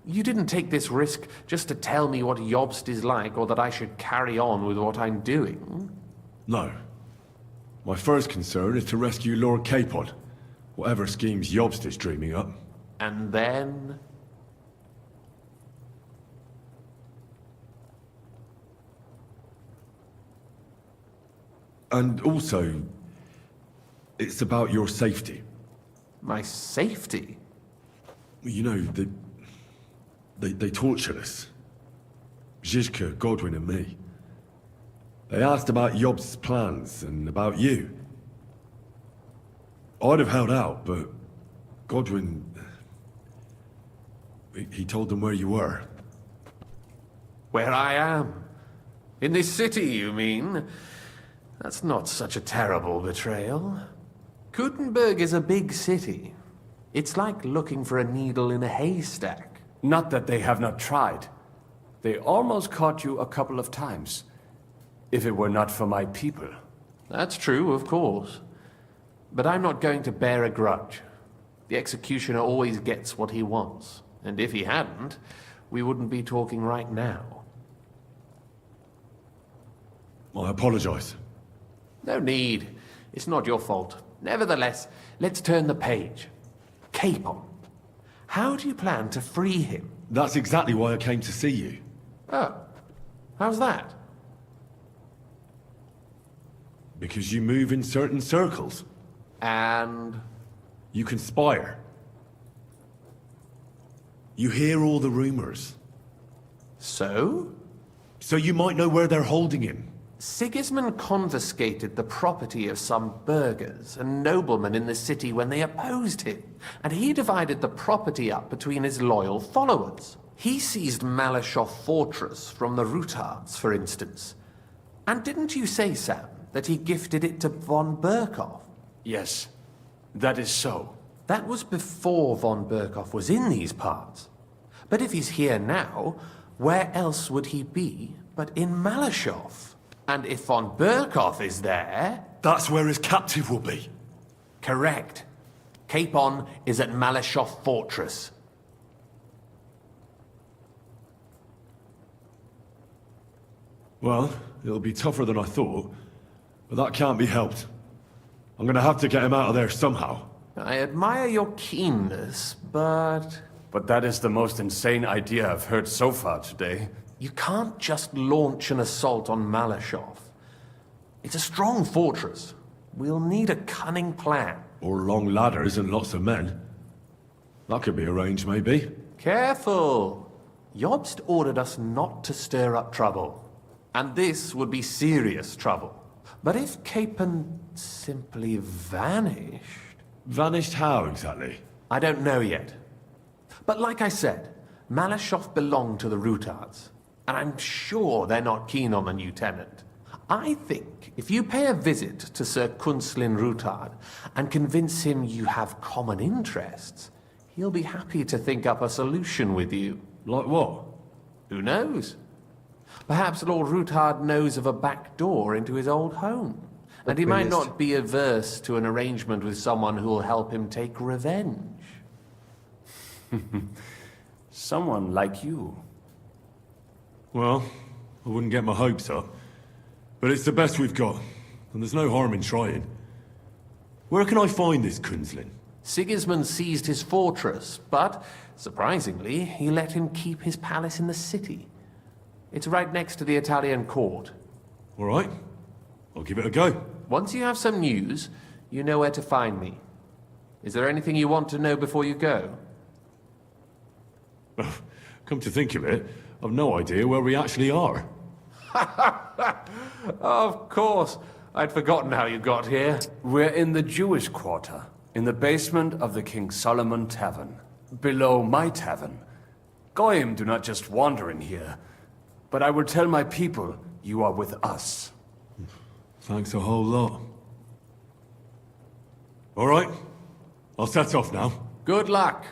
You didn't take this risk just to tell me what Jobst is like, or that I should carry on with what I'm doing. No. My first concern is to rescue Lord Capon, whatever schemes Jobst is dreaming up. And then... And also, it's about your safety. My safety? You know, they tortured us. Zizka, Godwin and me. They asked about Jobst's plans and about you. I'd have held out, but Godwin... He told them where you were. Where I am? In this city, you mean? That's not such a terrible betrayal. Kuttenberg is a big city. It's like looking for a needle in a haystack. Not that they have not tried. They almost caught you a couple of times. If it were not for my people. That's true, of course. But I'm not going to bear a grudge. The executioner always gets what he wants. And if he hadn't, we wouldn't be talking right now. I apologize. No need. It's not your fault. Nevertheless, let's turn the page. Capon. How do you plan to free him? That's exactly why I came to see you. Oh. How's that? Because you move in certain circles. And? You conspire. You hear all the rumors. So? So you might know where they're holding him. Sigismund confiscated the property of some burghers and noblemen in the city when they opposed him, and he divided the property up between his loyal followers. He seized Malashov Fortress from the Rutards, for instance. And didn't you say, Sam, that he gifted it to von Berkhoff? Yes, that is so. That was before von Berkhoff was in these parts. But if he's here now, where else would he be but in Malashov? And if von Berkhoff is there... That's where his captive will be. Correct. Capon is at Malashov Fortress. Well, it'll be tougher than I thought, but that can't be helped. I'm gonna have to get him out of there somehow. I admire your keenness, but... But that is the most insane idea I've heard so far today. You can't just launch an assault on Malashov. It's a strong fortress. We'll need a cunning plan. Or long ladders and lots of men. That could be arranged, maybe. Careful! Jobst ordered us not to stir up trouble. And this would be serious trouble. But if Capon simply vanished... Vanished how, exactly? I don't know yet. But like I said, Malashov belonged to the Rutards. And I'm sure they're not keen on the new tenant. I think if you pay a visit to Sir Kunslin Rutard and convince him you have common interests, he'll be happy to think up a solution with you. Like what? Who knows? Perhaps Lord Rutard knows of a back door into his old home. And he might not be averse to an arrangement with someone who will help him take revenge. Someone like you. Well, I wouldn't get my hopes up. But it's the best we've got, and there's no harm in trying. Where can I find this Kunslin? Sigismund seized his fortress, but, surprisingly, he let him keep his palace in the city. It's right next to the Italian court. All right. I'll give it a go. Once you have some news, you know where to find me. Is there anything you want to know before you go? Come to think of it, I've no idea where we actually are. Of course. I'd forgotten how you got here. We're in the Jewish quarter, in the basement of the King Solomon Tavern, below my tavern. Goyim do not just wander in here, but I will tell my people you are with us. Thanks a whole lot. All right, I'll set off now. Good luck.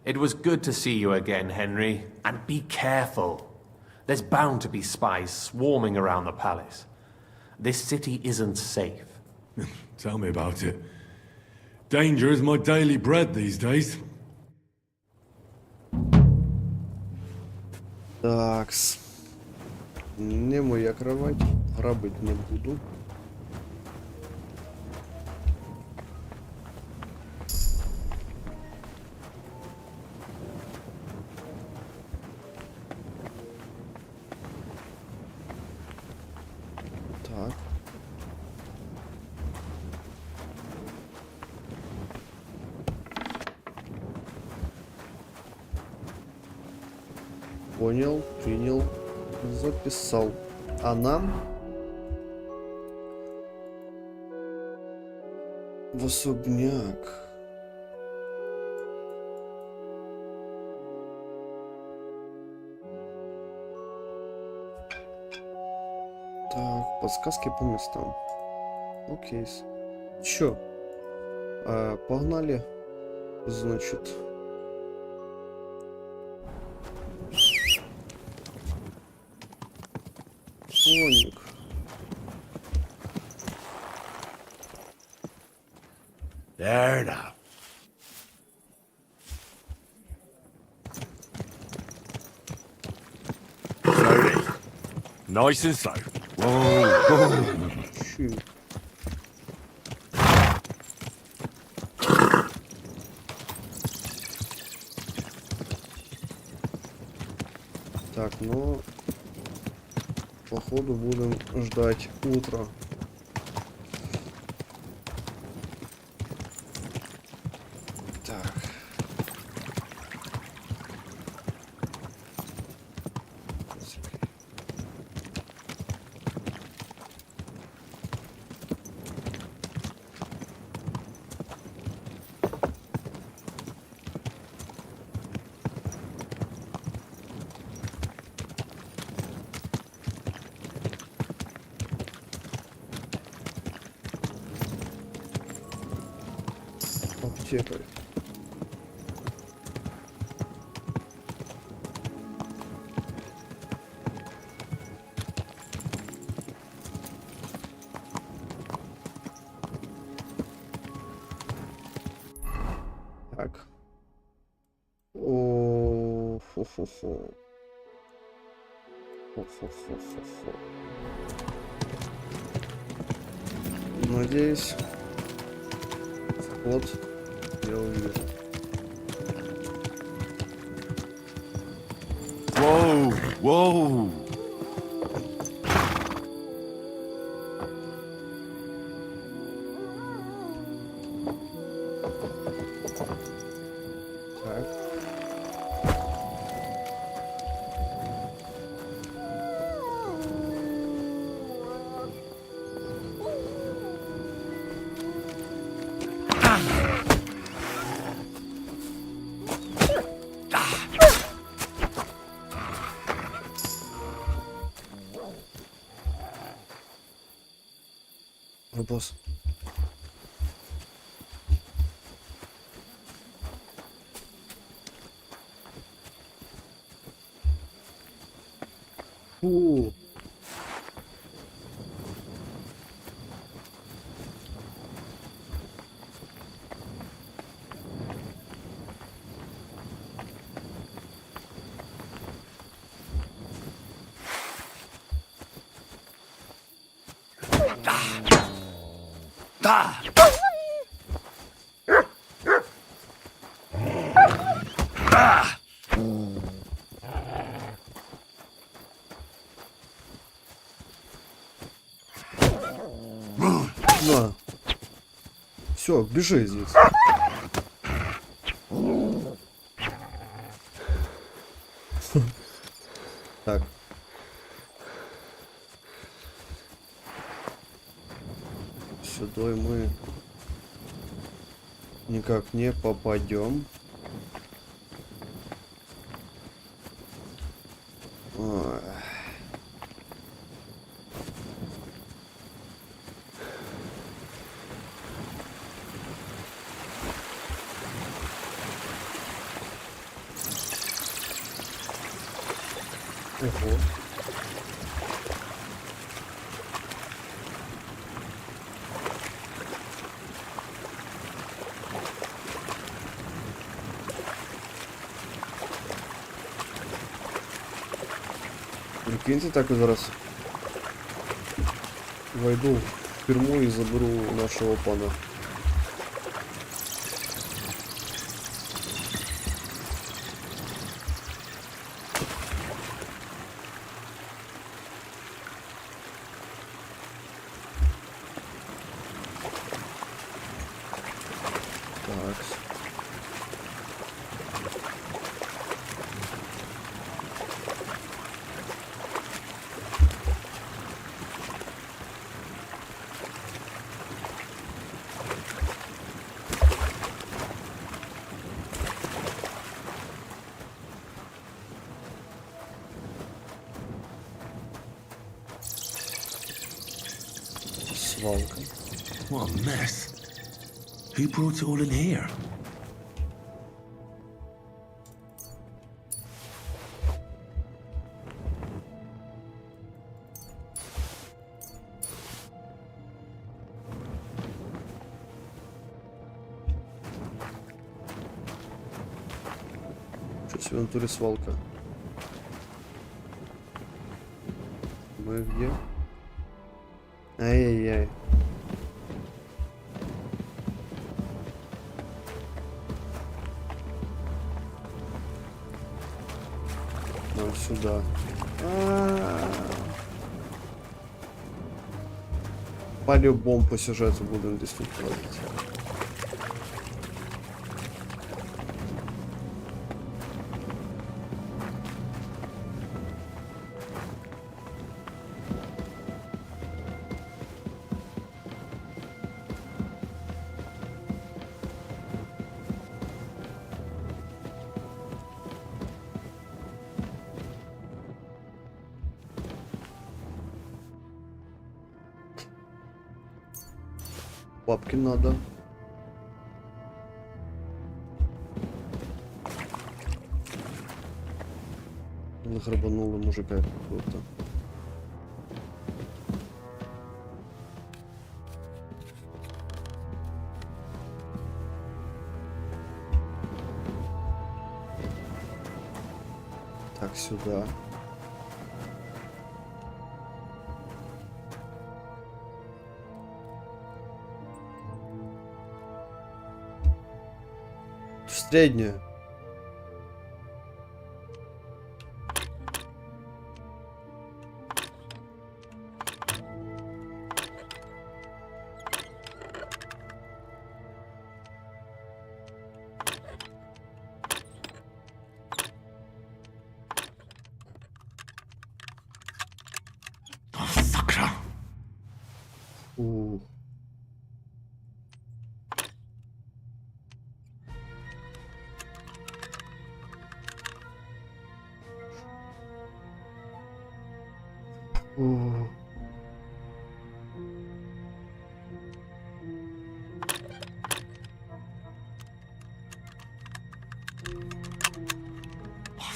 It was good to see you again, Henry. And be careful. There's bound to be spies swarming around the palace. This city isn't safe. Tell me about it. Danger is my daily bread these days. Такс. Не моя кровать. Грабить не буду. Так. Понял, принял, записал. А нам в особняк. Так, подсказки по местам. Окей. Чё? Погнали. Значит. Слоник. There now. Nice and slow. Whoa. Чуть. Так, ну, походу будем ждать утра. Так. Аптекарь. Так. О, фу-фу-фу. Фу-фу-фу-фу-фу. Надеюсь, вход я увижу. Whoa. Whoa. Так. Ой, босс. Фу. Da. На. Все, бежи звідси. Так. Сюда мы никак не попадем. Ой. Ого. Прикиньте, так і зараз войду в тюрму і заберу нашого пана. Так. Свалка. What a mess. Who brought it all in here? Щось в натурі свалка. Ми Ну и где? Ай-яй-яй. Вот сюда. По-любому по сюжету будем здесь выходить. Бабки надо. Нахрабанула мужика какого-то. Так, сюда. Средняя.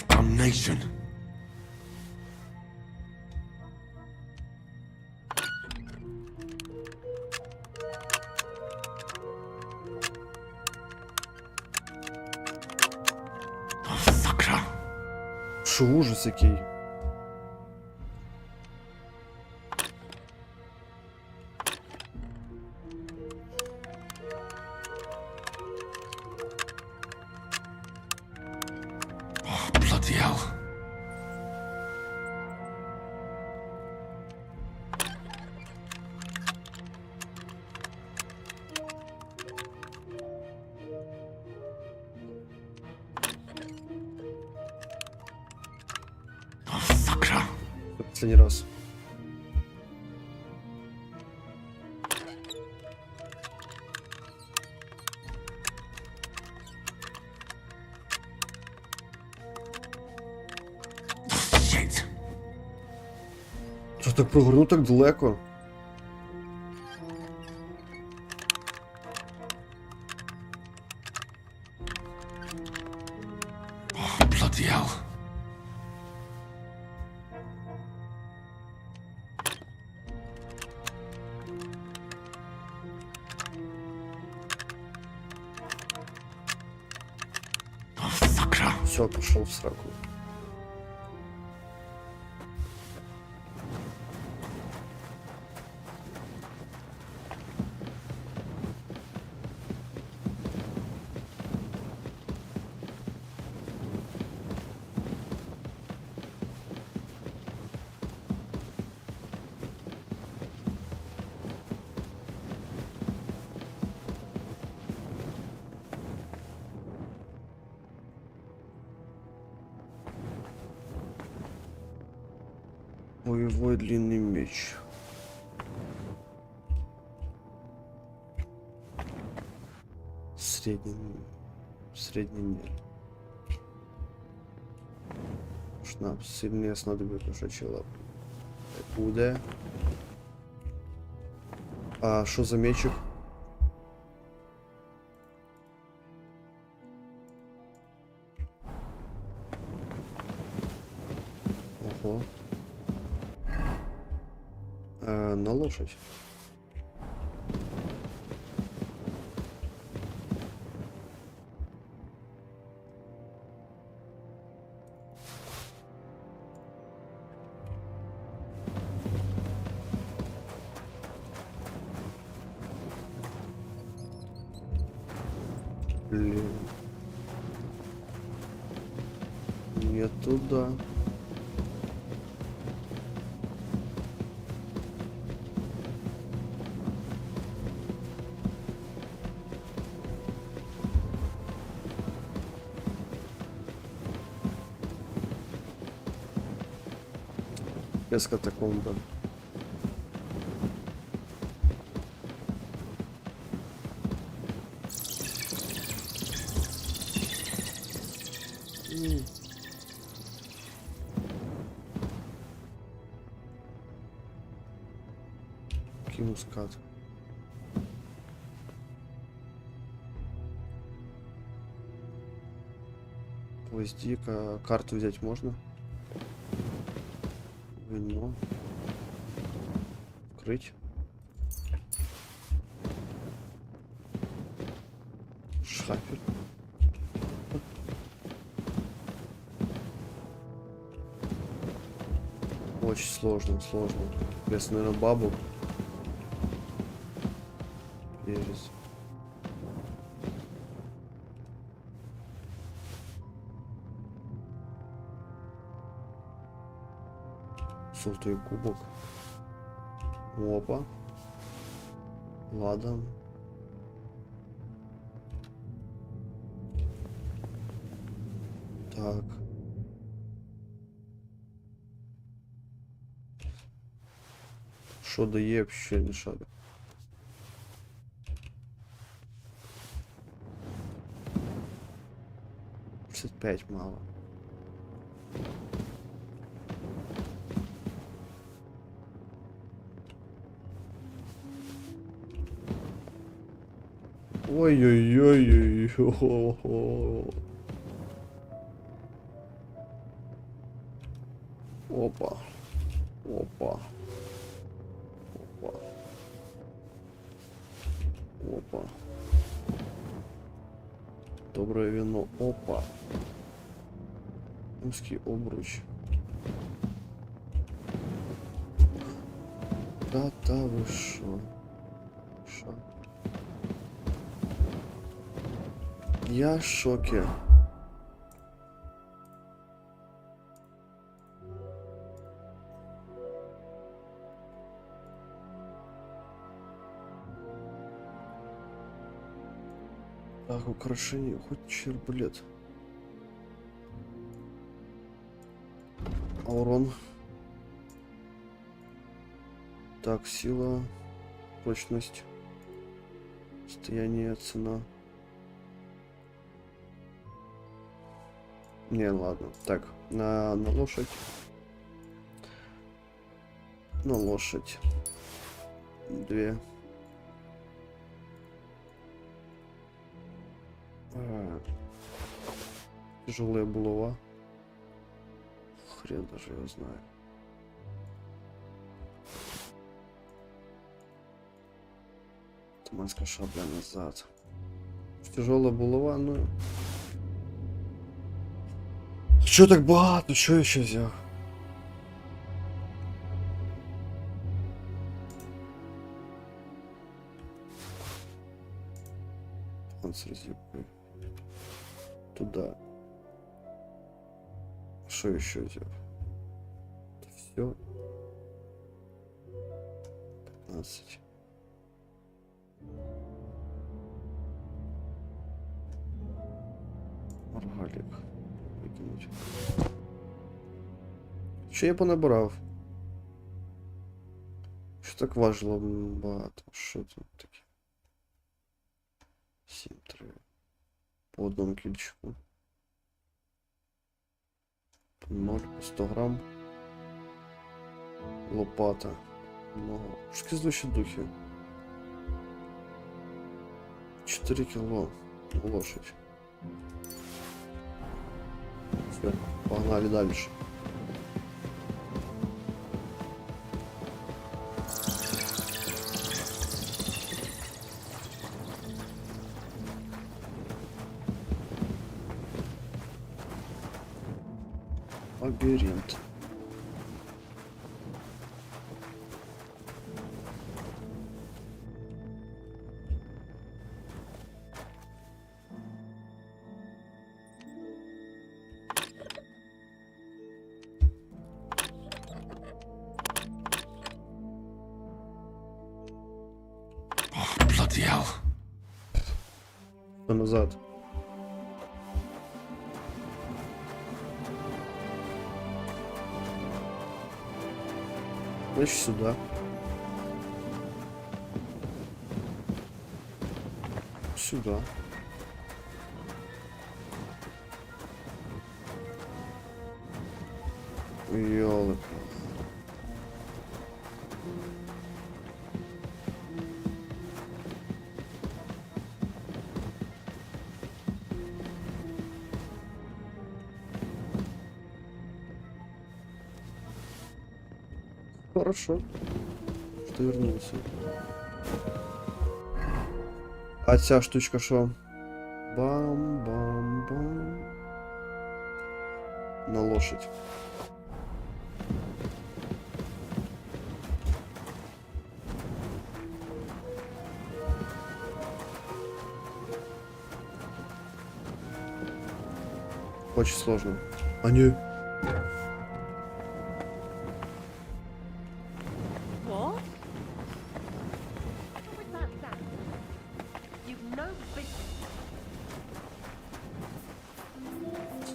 Damnation. Що ужас який. Bloody hell. Последний раз. Shit. Що так прогорнув так далеко? Bloody hell. Все, пошел в сраку. Боевой длинный меч. Средний мель. Шнапс. Сильные снадобья кошачьей лапы. Буде. А что за мечик? Ого. На лошадь. Блин. Не туда. Без катакомбы. Мускат. Гвоздика. Карту взять можно? Вино. Открыть. Шафель. Очень сложно. Если, наверное, бабу. Перец. Золотой кубок. Опа. Ладно. Так. Що дає вообще не шарю. Пять мало. Ой-ой-ой-ой. Опа. Опа. Опа. Опа. Доброе вино. Опа. Узкий обруч. Да вы шо? Шо? Я в шоке. Так, украшение, хоть арбалет. А урон? Так, сила, прочность, состояние, цена. Не, ладно. Так, на лошадь. На лошадь. 2. Тяжелая булава. Хрен даже я знаю. Туманская шабля назад. Тяжелая булава, ну. Что так багато? Что я ще взяв? Панцирь зипкой. Туда. Что еще взяв? Это все. 15. Маргалік. Викинуть. Що я понабирав? Що так важило багато? Що тут таке? 7-3. По одному кільчику. 0 по 100 грам. Лопата. Много. Що звучить духи? 4 кіло. Лошадь. Все, погнали дальше. Лабиринт. Назад. Значит, сюда. Сюда. Ёлы. Хорошо, что вернулся. А ця штучка шо? Бам-бам-бам. На лошадь. Очень сложно. А не... What?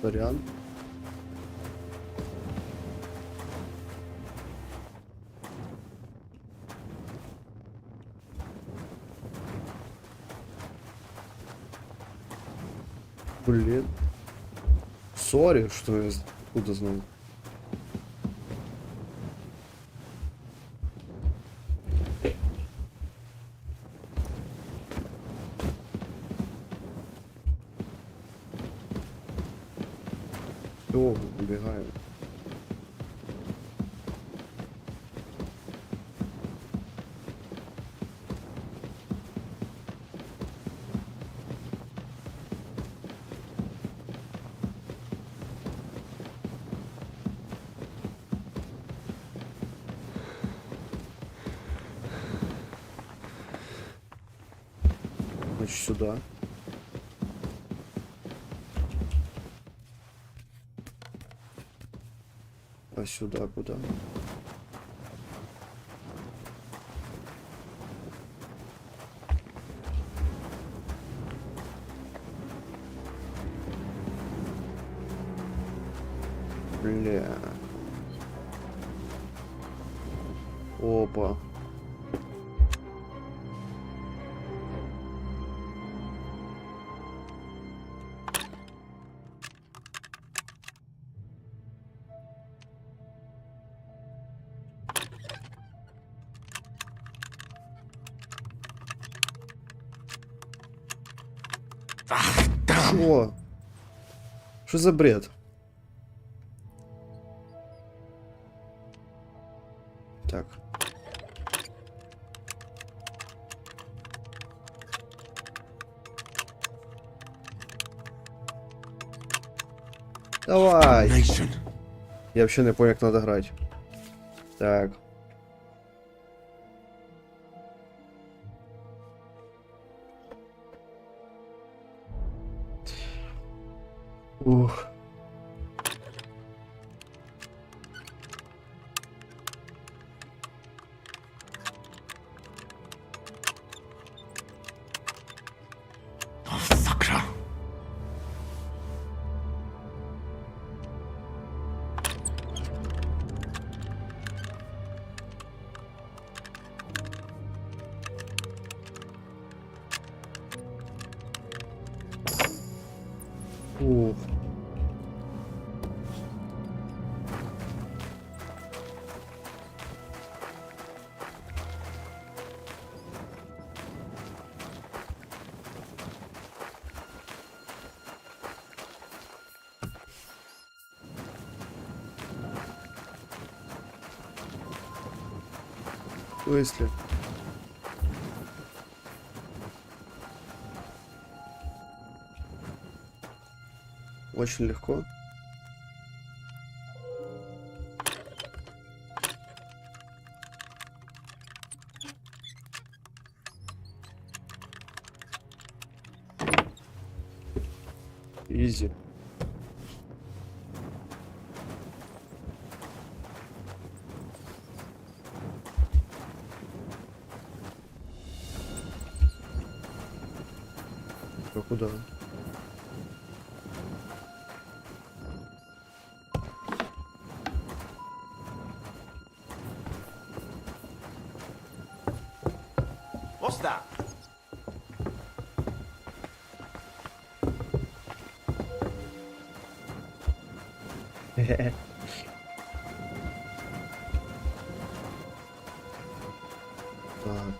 Сорян. Блин. Сори, что я откуда знал. О, убегаем. Значит, сюда. А сюда куда? Бля. Опа. Что? Что за бред? Так. Давай. Я вообще не понял, как надо играть. Так. Ух. Ух. Что если? Очень легко. Изи. А куда? What's that? Так.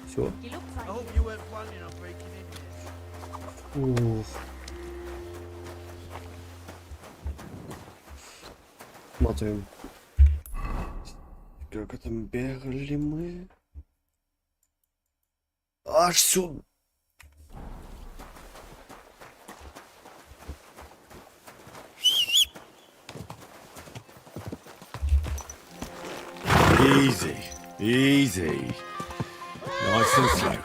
Все. I hope you weren't planning on breaking in. Ух. Смотрим. Как это бегали мы? Аж сюда. Easy, easy. Nice and slow.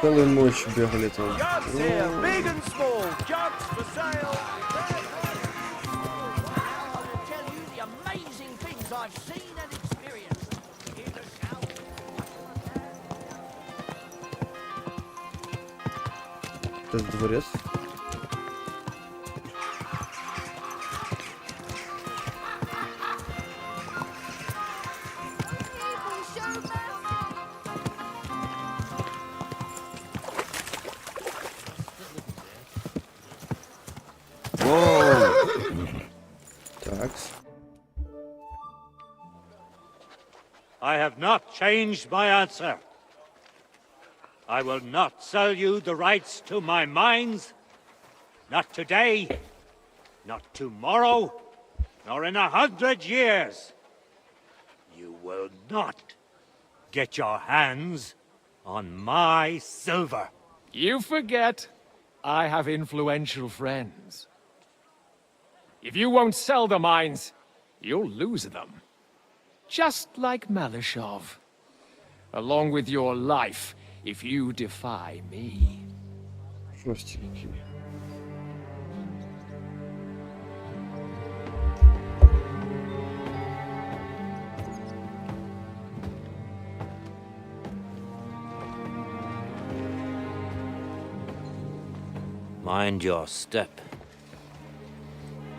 Целую ночь бегали там. Jobs here, big and small. Jobs for sale. I'll tell you the amazing things I've seen and experienced. Это дворец. I have not changed my answer. I will not sell you the rights to my mines. Not today, not tomorrow, nor in 100 years. You will not get your hands on my silver. You forget I have influential friends. If you won't sell the mines, you'll lose them. Just like Malishov. Along with your life, if you defy me. Жестенький. Mind your step.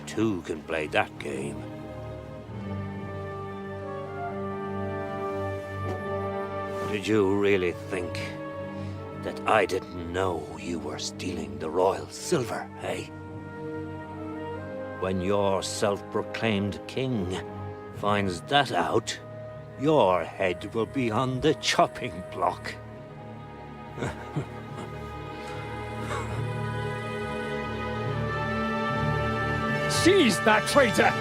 Two can play that game. Did you really think that I didn't know you were stealing the royal silver, eh? When your self-proclaimed king finds that out, your head will be on the chopping block. Seize that traitor!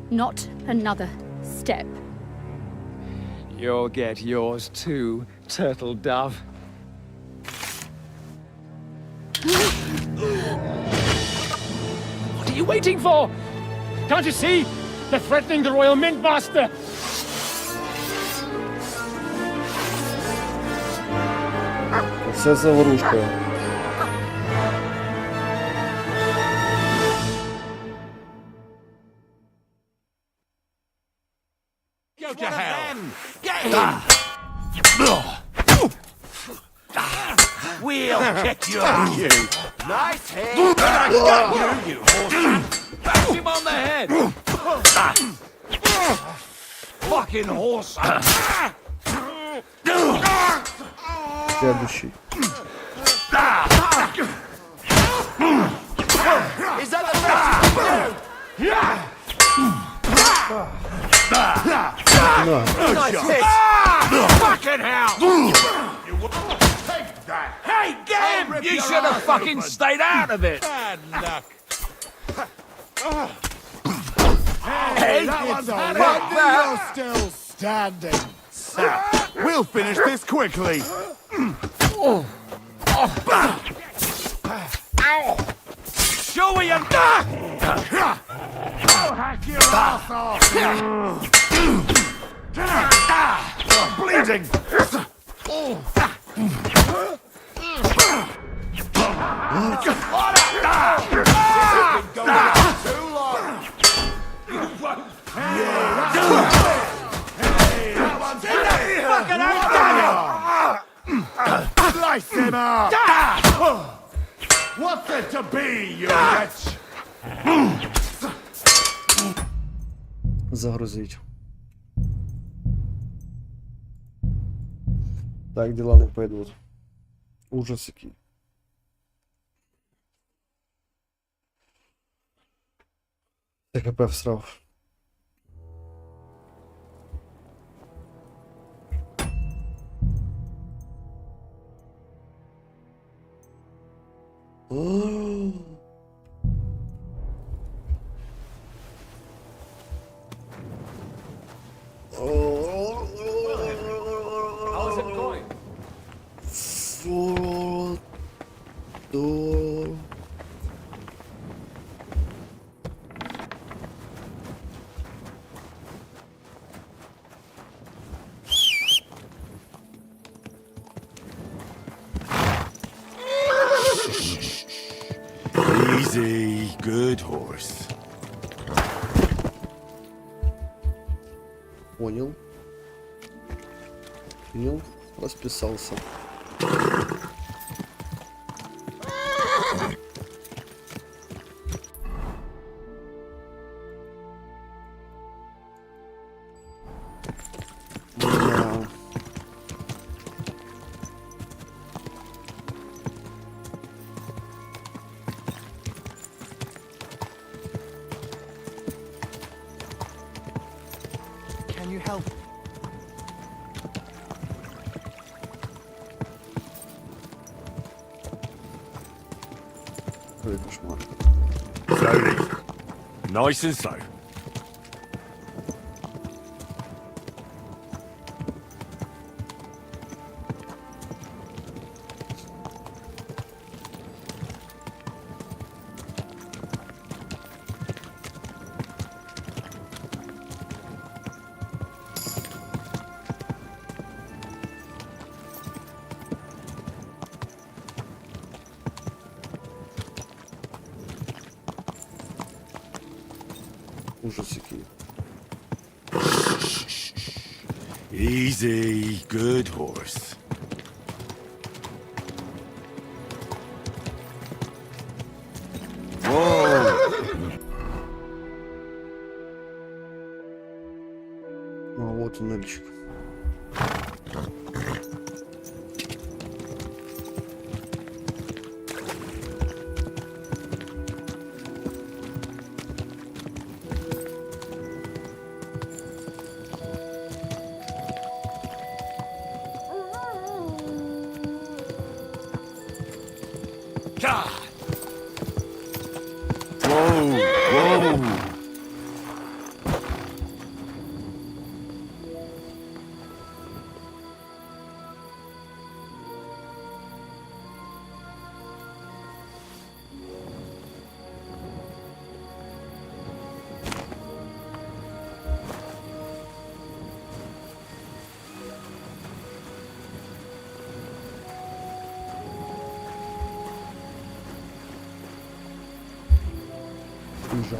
Not another step. You'll get yours too, turtle dove. What are you waiting for? Can't you see? They're threatening the Royal Mint Master! Вся заварушка. Go to hell. Get him. We'll get you. Nice hit. I got you horse. Bash him on the head. Fucking horse. Следующий. Is that the best you can do? Nice hit. Fucking hell. Take that. Hey, get him. You should have fucking stayed out of it. Bad luck. Hey, that one's had it. You're still standing. We'll finish this quickly. Show me your... I'll hack your ass off. Bleeding! Slice him up! What's it to be, you wretch? Загрузить. Так дела не пойдут. Ужас який. ТХП всрав. How's it going? Easy, good horse. Понял. Понял. Расписался. Да. Can you help? Какой кошмар. Slowly. Nice and slow. Ужас який. Easy, good horse. Whoa! А вот он, мальчик. Whoa! Whoa! Уезжал.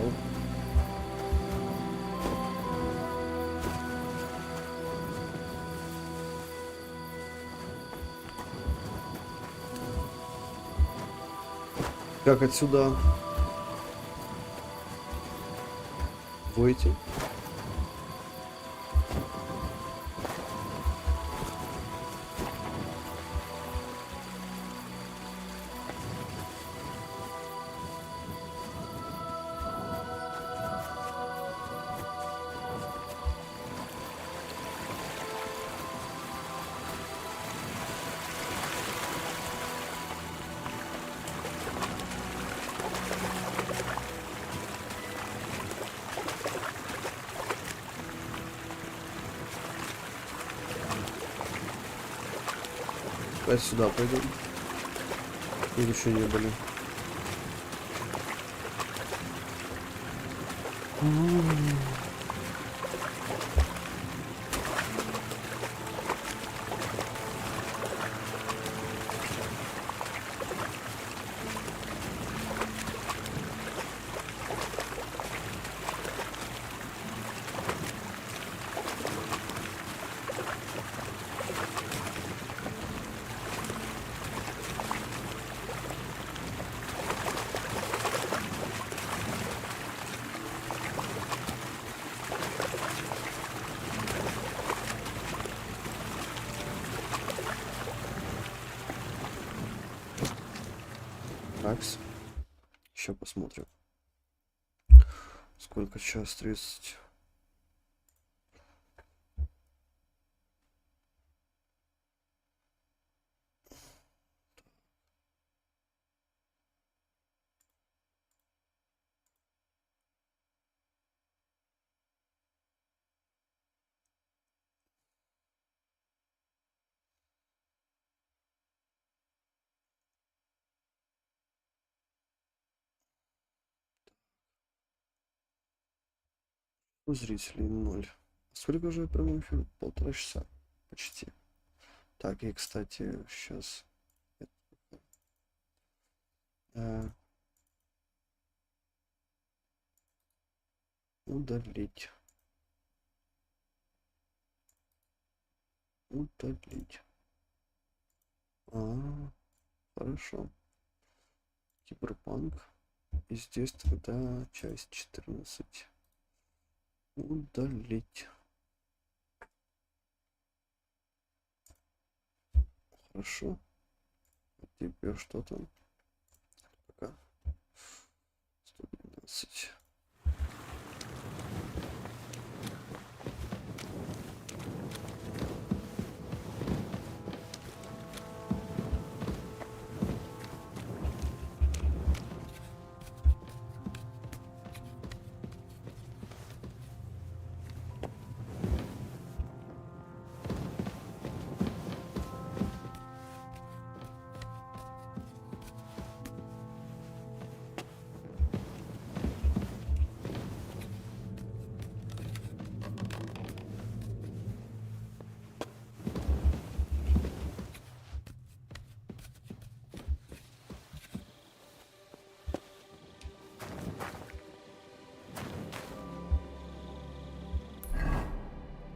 Как отсюда выйти? Давай сюда пойдем. Или еще не были. Такс. Еще посмотрим. Сколько? Час 30. У зрителей 0. Сколько же прямой эфир? 1,5 часа. Почти. Так, и, кстати, сейчас... Удалить. Удалить. Хорошо. Киберпанк. И здесь тогда часть 14. Удалить. Хорошо. А теперь что там? Пока. 112.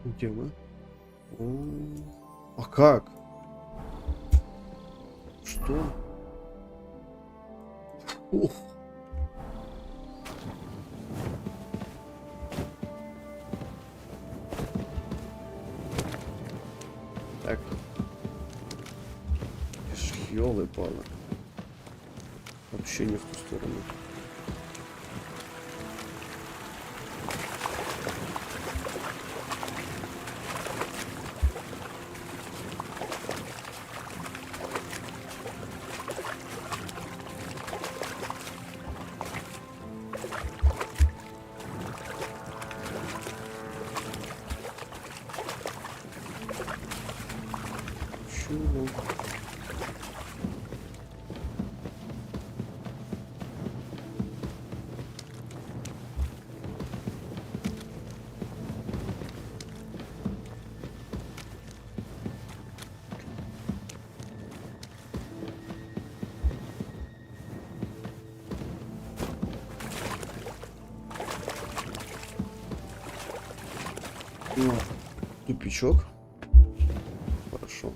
Где мы? А как? Что? Ух. Так. Ёлы-палы. Вообще не в ту сторону. Тупичок. Хорошо.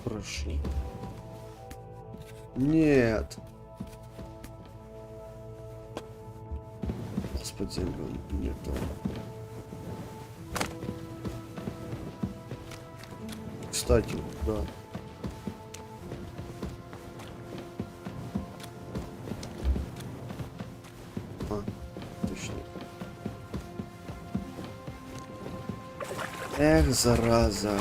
Хорошо. Нет. Господи, не то. Кстати, да. Точно. Эх, зараза.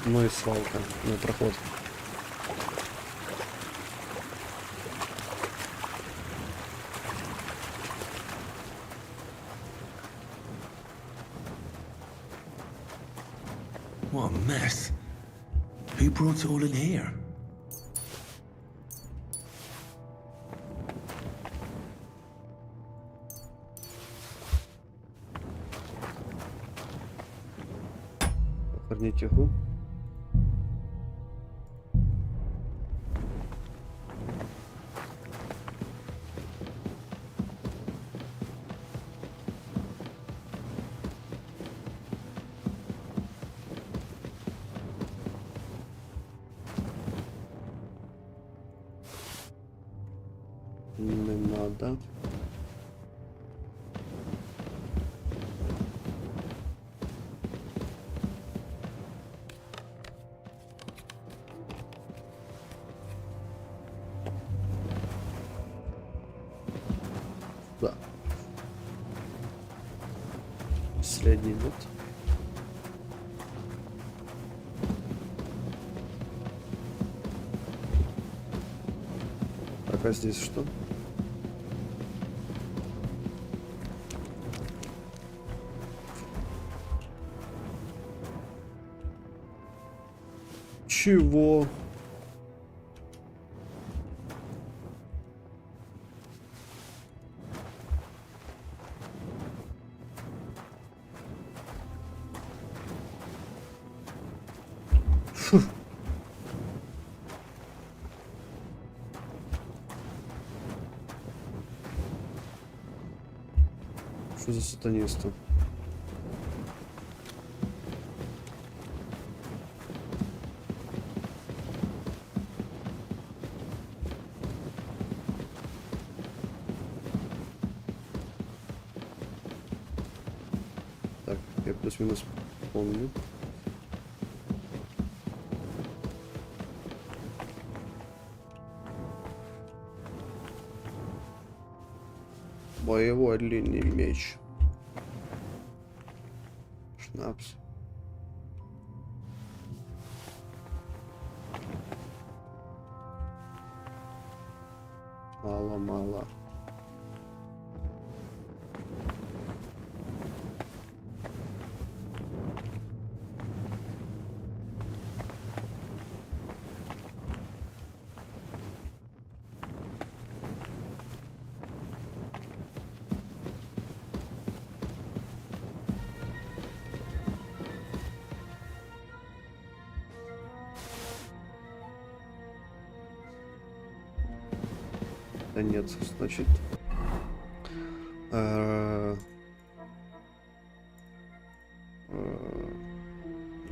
Ну и свалка на проход. What a mess. Who brought it all in here? Охранить игру. Не надо. Да. Последний год. Так, а здесь что? Чего? Фу. Что за сатанисты? Так, я плюс-минус помню. Боевой длинный меч. Шнапс. Мало. Да нет, значит...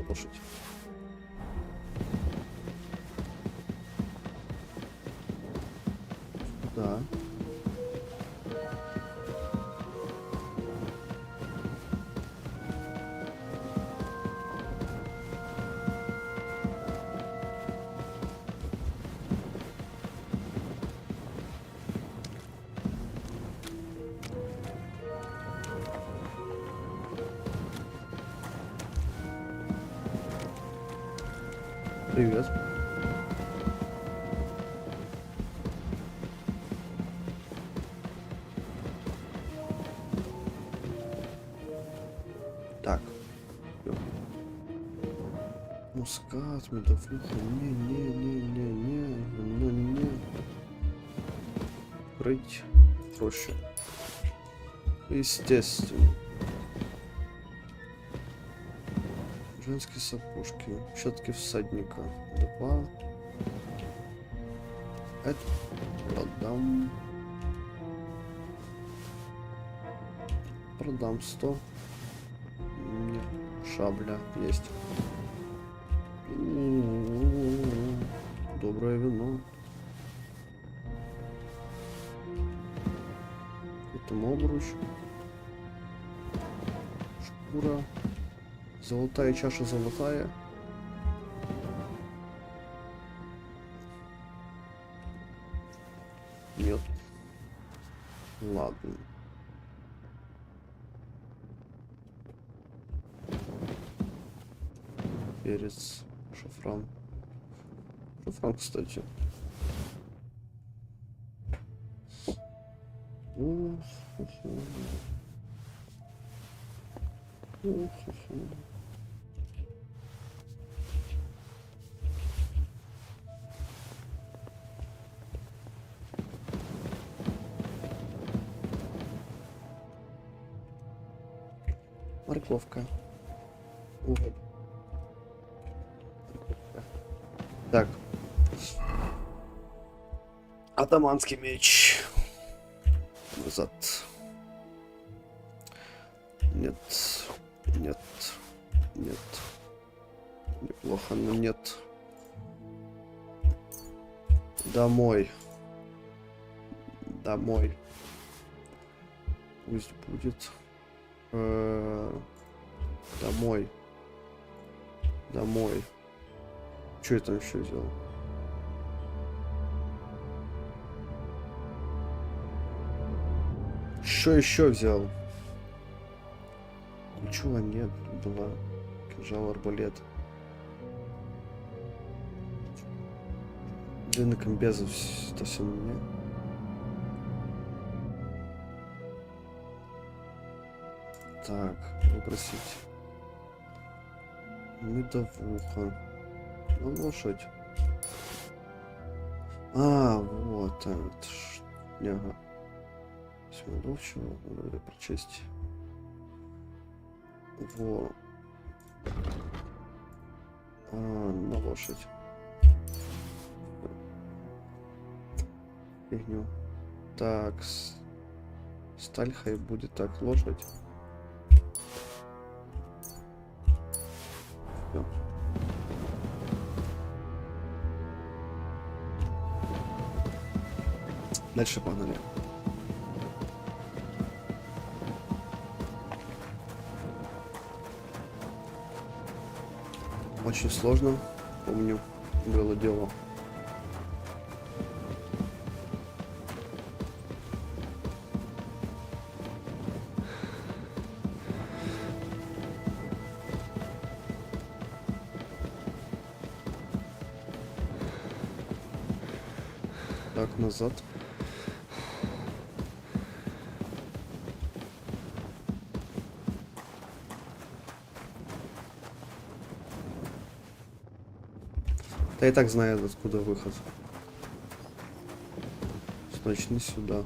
Лошадь. Да. Привет. Так. Мускат, медовуха. Не. Крыть проще. Естественно. Женские сапожки. Щетки всадника. 2. Это продам. Продам 100. Нет. Шабля есть. Доброе вино. Это обруч. Шкура. Золотая чаша золотая. Нет. Ладно. Перец. Шафран. Шафран, кстати. Морковка. Уголь. Так. Атаманский меч. Назад. Нет. Нет. Нет. Неплохо, но нет. Домой. Домой. Пусть будет. Домой. Домой. Что я там еще взял? Что еще взял? Ничего нет. Была кинжал, арбалет. Длинный комбезов совсем мне. Так, выбросить. Медовуха. Ну, лошадь. А, вот это шняга. Смоловчего, надо прочесть. Во. На лошадь. Фигню. Так, сталь хай будет так, лошадь. Всё. Дальше погнали. Очень сложно, помню, было дело. Так, назад. Я и так знаю, откуда выход. Значит, не сюда.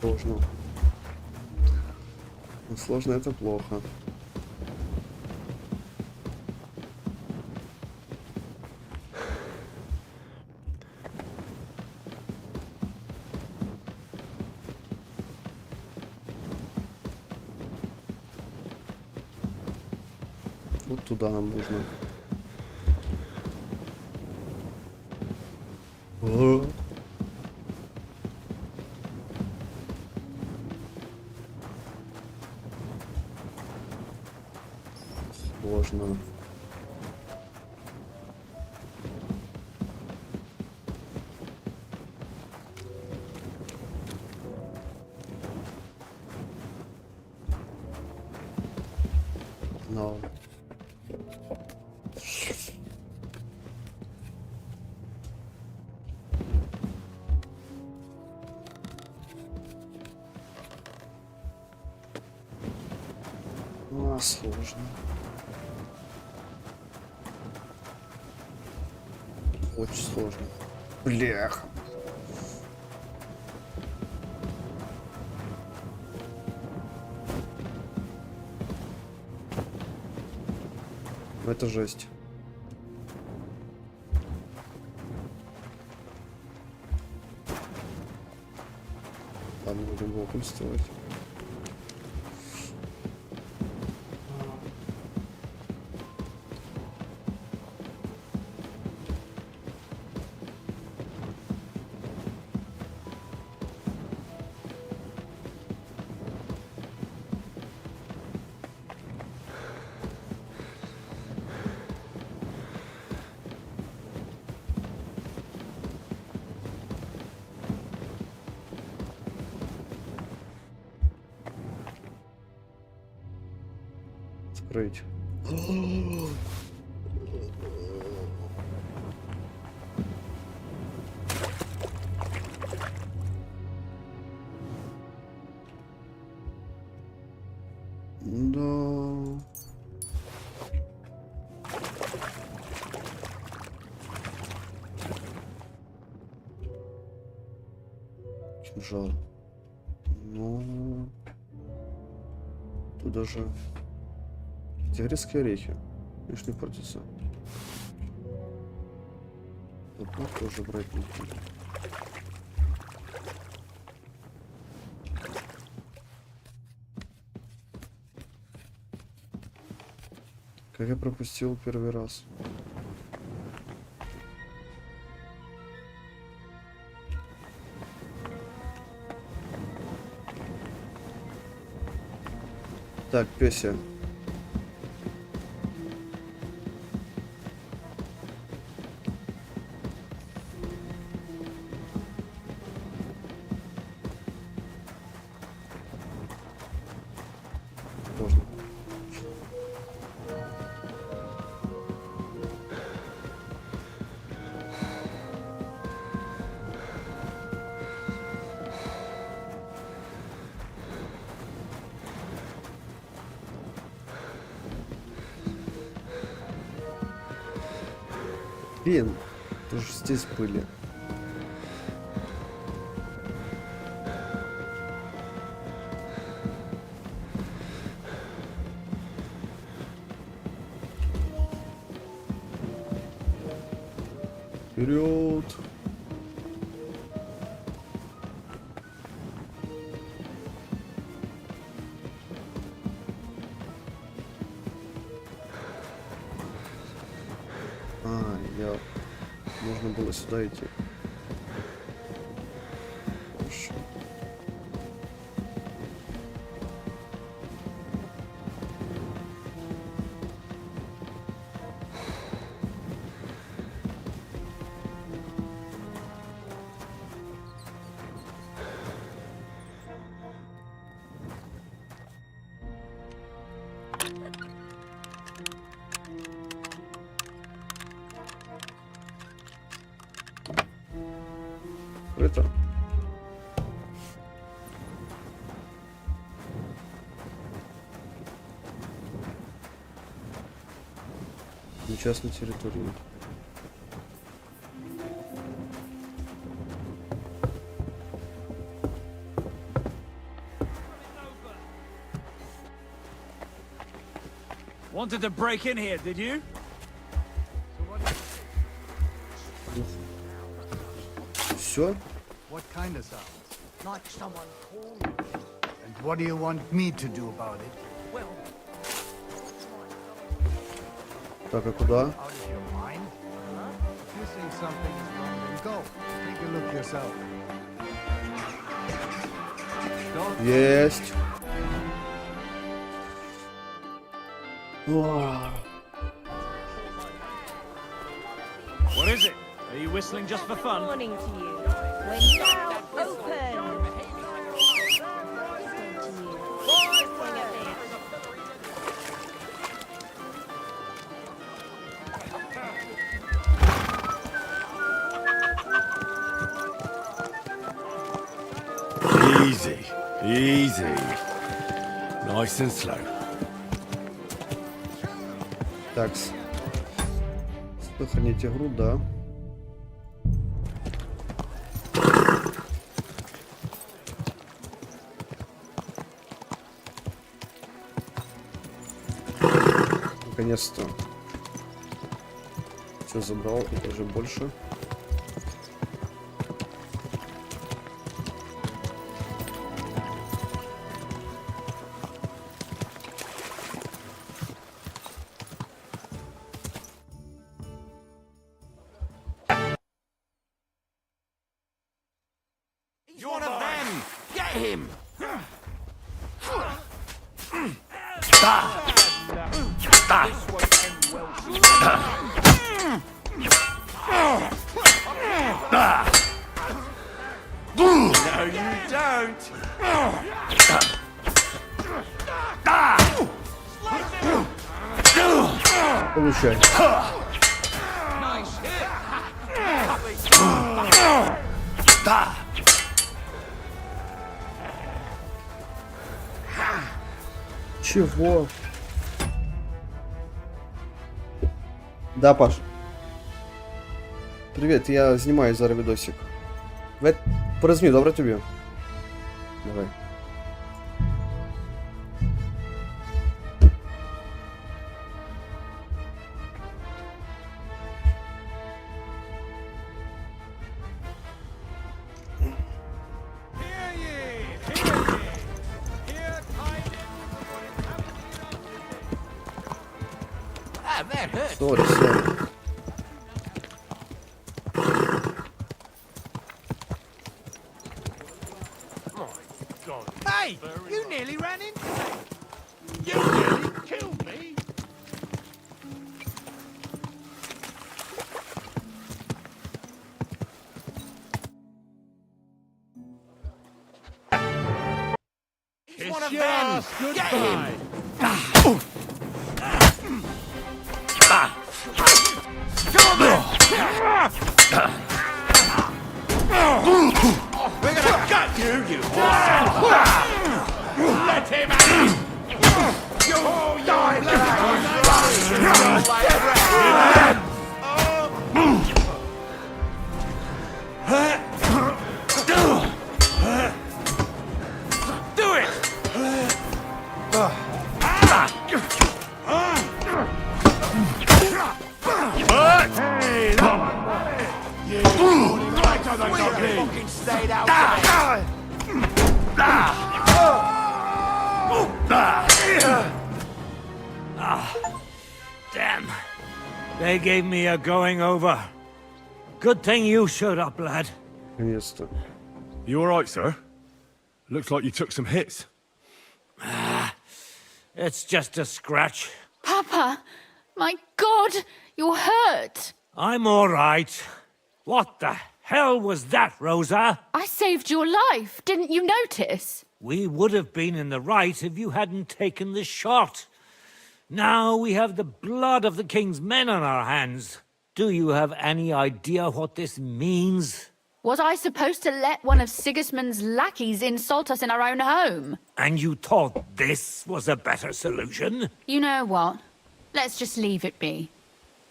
Сложно. Но сложно это плохо. Вот туда нам нужно. Сложно. Но. Сложно. Очень сложно. Бляха. Это жесть. Ладно, будем блоком строить. Открыть. Да. Кинжал. Ну, тут даже тигрецкие орехи. Видишь, не портятся. Одно тоже брать не буду. Как я пропустил первый раз. Так, Пёся. Можно. Блин, тоже здесь были. Вперед! Можно было сюда идти. Хорошо. Это. На частной территории. Wanted to break in here, did you? Все? What kind of sounds? Like someone calling. And what do you want me to do about it? Well, Так, а куда? Out of your mind? If you think something is wrong, then go. Take a look yourself. Есть. Вау. What is it? Are you whistling just for fun? Morning to you. When now open. Easy, easy. Nice and slow. Так. Сохранить игру, да. Наконец-то. Все забрал, и даже больше. He's one of them! Get him! No, you don't! Получай. Чего? Да, Паш. Привет, я знімаю зараз відосик. Порозумій, добре тобі? Давай. Сори. Hey, you nearly ran into me. You nearly killed me. He's one of them. Get him. Come on, we're gonna gut you, you let him out! You'll die! Do it! Hey, you right on the fucking stayed out Damn. They gave me a going over. Good thing you showed up, lad. You alright, sir? Looks like you took some hits. It's just a scratch. Papa! My God! You're hurt! I'm all right. What the hell was that, Rosa? I saved your life. Didn't you notice? We would have been in the right if you hadn't taken the shot. Now we have the blood of the king's men on our hands. Do you have any idea what this means? Was I supposed to let one of Sigismund's lackeys insult us in our own home? And you thought this was a better solution? You know what? Let's just leave it be.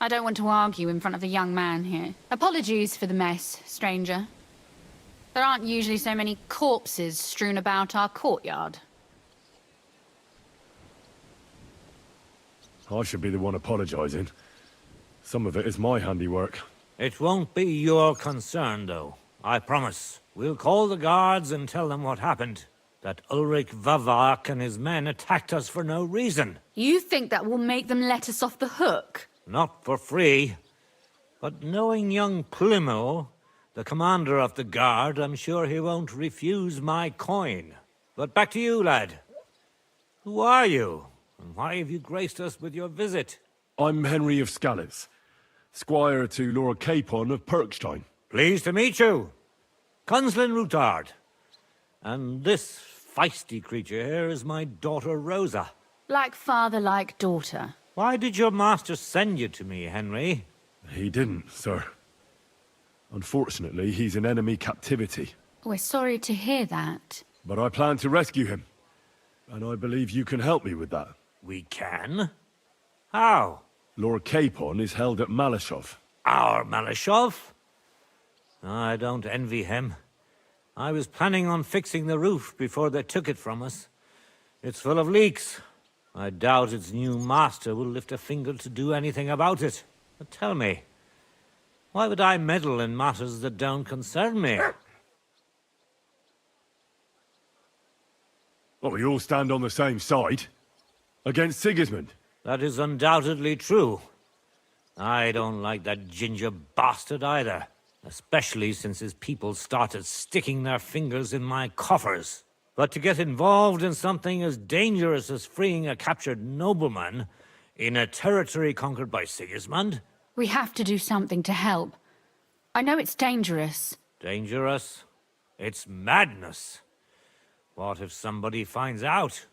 I don't want to argue in front of the young man here. Apologies for the mess, stranger. There aren't usually so many corpses strewn about our courtyard. I should be the one apologising. Some of it is my handiwork. It won't be your concern, though. I promise. We'll call the guards and tell them what happened. That Ulrich Vavak and his men attacked us for no reason. You think that will make them let us off the hook? Not for free. But knowing young Plimo, the commander of the guard, I'm sure he won't refuse my coin. But back to you, lad. Who are you? And why have you graced us with your visit? I'm Henry of Skalitz, squire to Lord Capon of Perkstein. Pleased to meet you. Conslin Routard. And this feisty creature here is my daughter Rosa. Like father, like daughter. Why did your master send you to me, Henry? He didn't, sir. Unfortunately, he's in enemy captivity. We're sorry to hear that. But I plan to rescue him. And I believe you can help me with that. We can? How? Lord Capon is held at Malashov. Our Malashov? I don't envy him. I was planning on fixing the roof before they took it from us. It's full of leaks. I doubt its new master will lift a finger to do anything about it. But tell me, why would I meddle in matters that don't concern me? Well, we all stand on the same side. Against Sigismund. That is undoubtedly true. I don't like that ginger bastard either. Especially since his people started sticking their fingers in my coffers. But to get involved in something as dangerous as freeing a captured nobleman in a territory conquered by Sigismund? We have to do something to help. I know it's dangerous. Dangerous? It's madness. What if somebody finds out?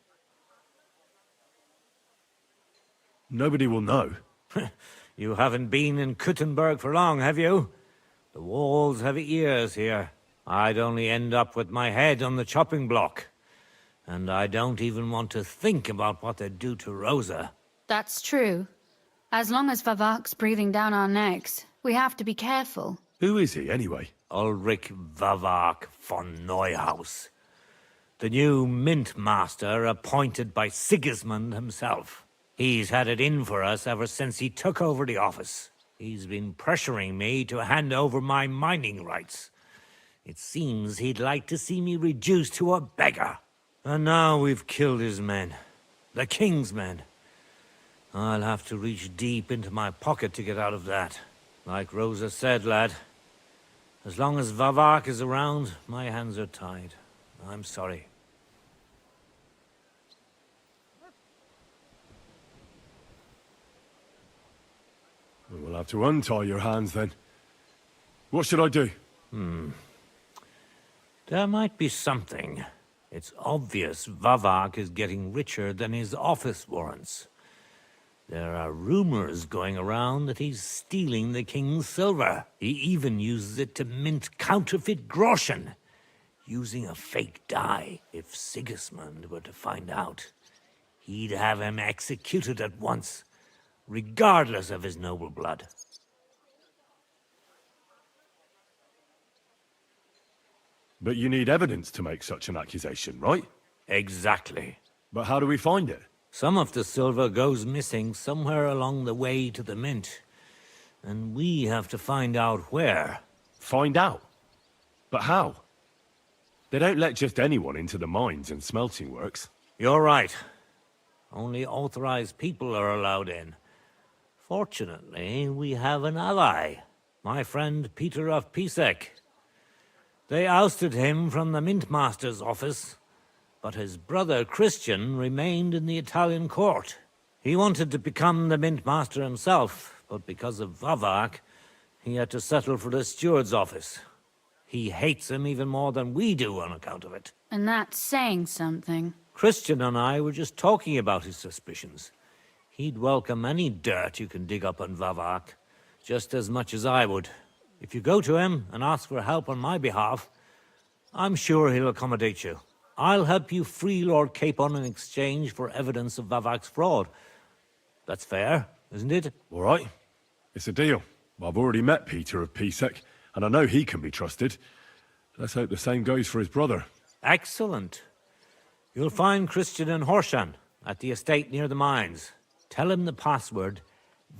Nobody will know. You haven't been in Kuttenberg for long, have you? The walls have ears here. I'd only end up with my head on the chopping block. And I don't even want to think about what they'd do to Rosa. That's true. As long as Vavak's breathing down our necks, we have to be careful. Who is he, anyway? Ulrich Vavak von Neuhaus. The new mint master appointed by Sigismund himself. He's had it in for us ever since he took over the office. He's been pressuring me to hand over my mining rights. It seems he'd like to see me reduced to a beggar. And now we've killed his men. The king's men. I'll have to reach deep into my pocket to get out of that. Like Rosa said, lad, as long as Vavak is around, my hands are tied. I'm sorry. We'll have to untie your hands then. What should I do? There might be something. It's obvious Vavak is getting richer than his office warrants. There are rumors going around that he's stealing the king's silver. He even uses it to mint counterfeit groschen, using a fake die. If Sigismund were to find out, he'd have him executed at once, regardless of his noble blood. But you need evidence to make such an accusation, right? Exactly. But how do we find it? Some of the silver goes missing somewhere along the way to the mint. And we have to find out where. Find out? But how? They don't let just anyone into the mines and smelting works. You're right. Only authorized people are allowed in. Fortunately, we have an ally. My friend Peter of Pisek. They ousted him from the Mintmaster's office, but his brother Christian remained in the Italian court. He wanted to become the Mintmaster himself, but because of Vavak, he had to settle for the steward's office. He hates him even more than we do on account of it. And that's saying something. Christian and I were just talking about his suspicions. He'd welcome any dirt you can dig up on Vavak, just as much as I would. If you go to him and ask for help on my behalf, I'm sure he'll accommodate you. I'll help you free Lord Capon in exchange for evidence of Vavak's fraud. That's fair, isn't it? All right. It's a deal. I've already met Peter of Pisek, and I know he can be trusted. Let's hope the same goes for his brother. Excellent. You'll find Christian in Horshan, at the estate near the mines. Tell him the password,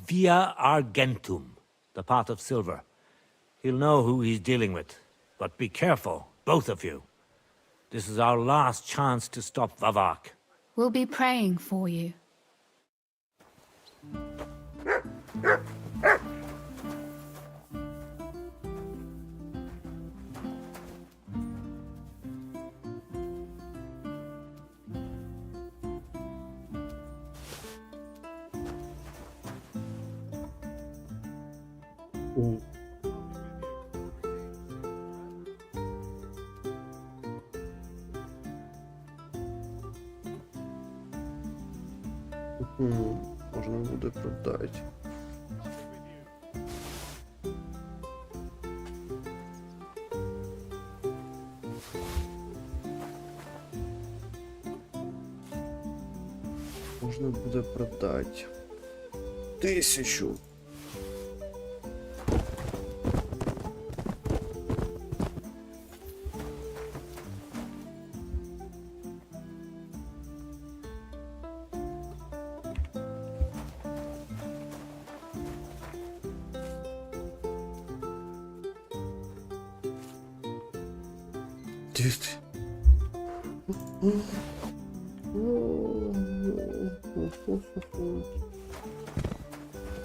Via Argentum, the pot of silver. He'll know who he's dealing with. But be careful, both of you. This is our last chance to stop Vavak. We'll be praying for you. Можна буде продати. Можна буде продати 1000.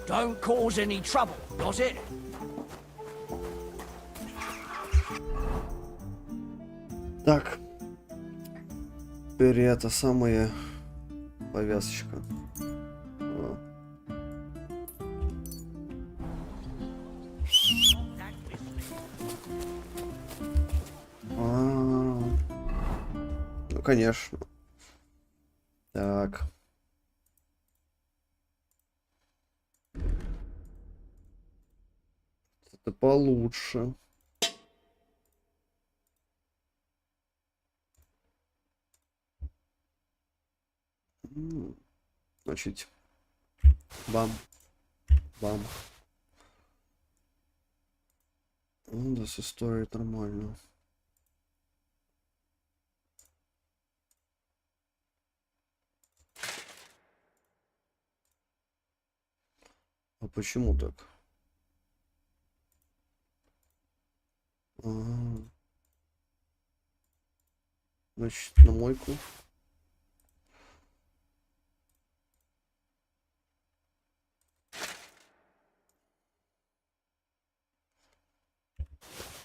Don't cause any trouble, does it? Так. Теперь это самая повязочка. О. Ну, конечно. Так. Это получше. Значит, бам, бам. Ну да, с историей нормально. А почему так? Ага. Значит, на мойку.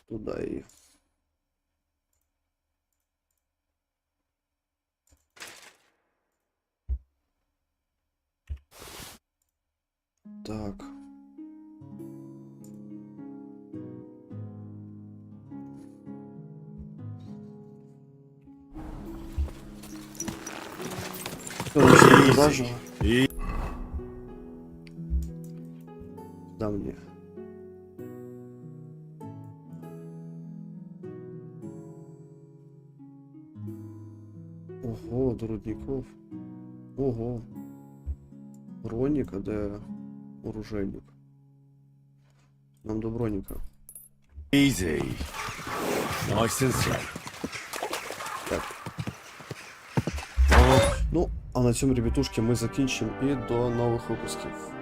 Туда и... Так. Даже. Да мне. Ого, до рудников. Ого. Броник, а да оружейник. Нам до броника. Easy. Nice and slow. Так. Ну, а на цьому, ребятушки, ми закінчимо і до нових випусків.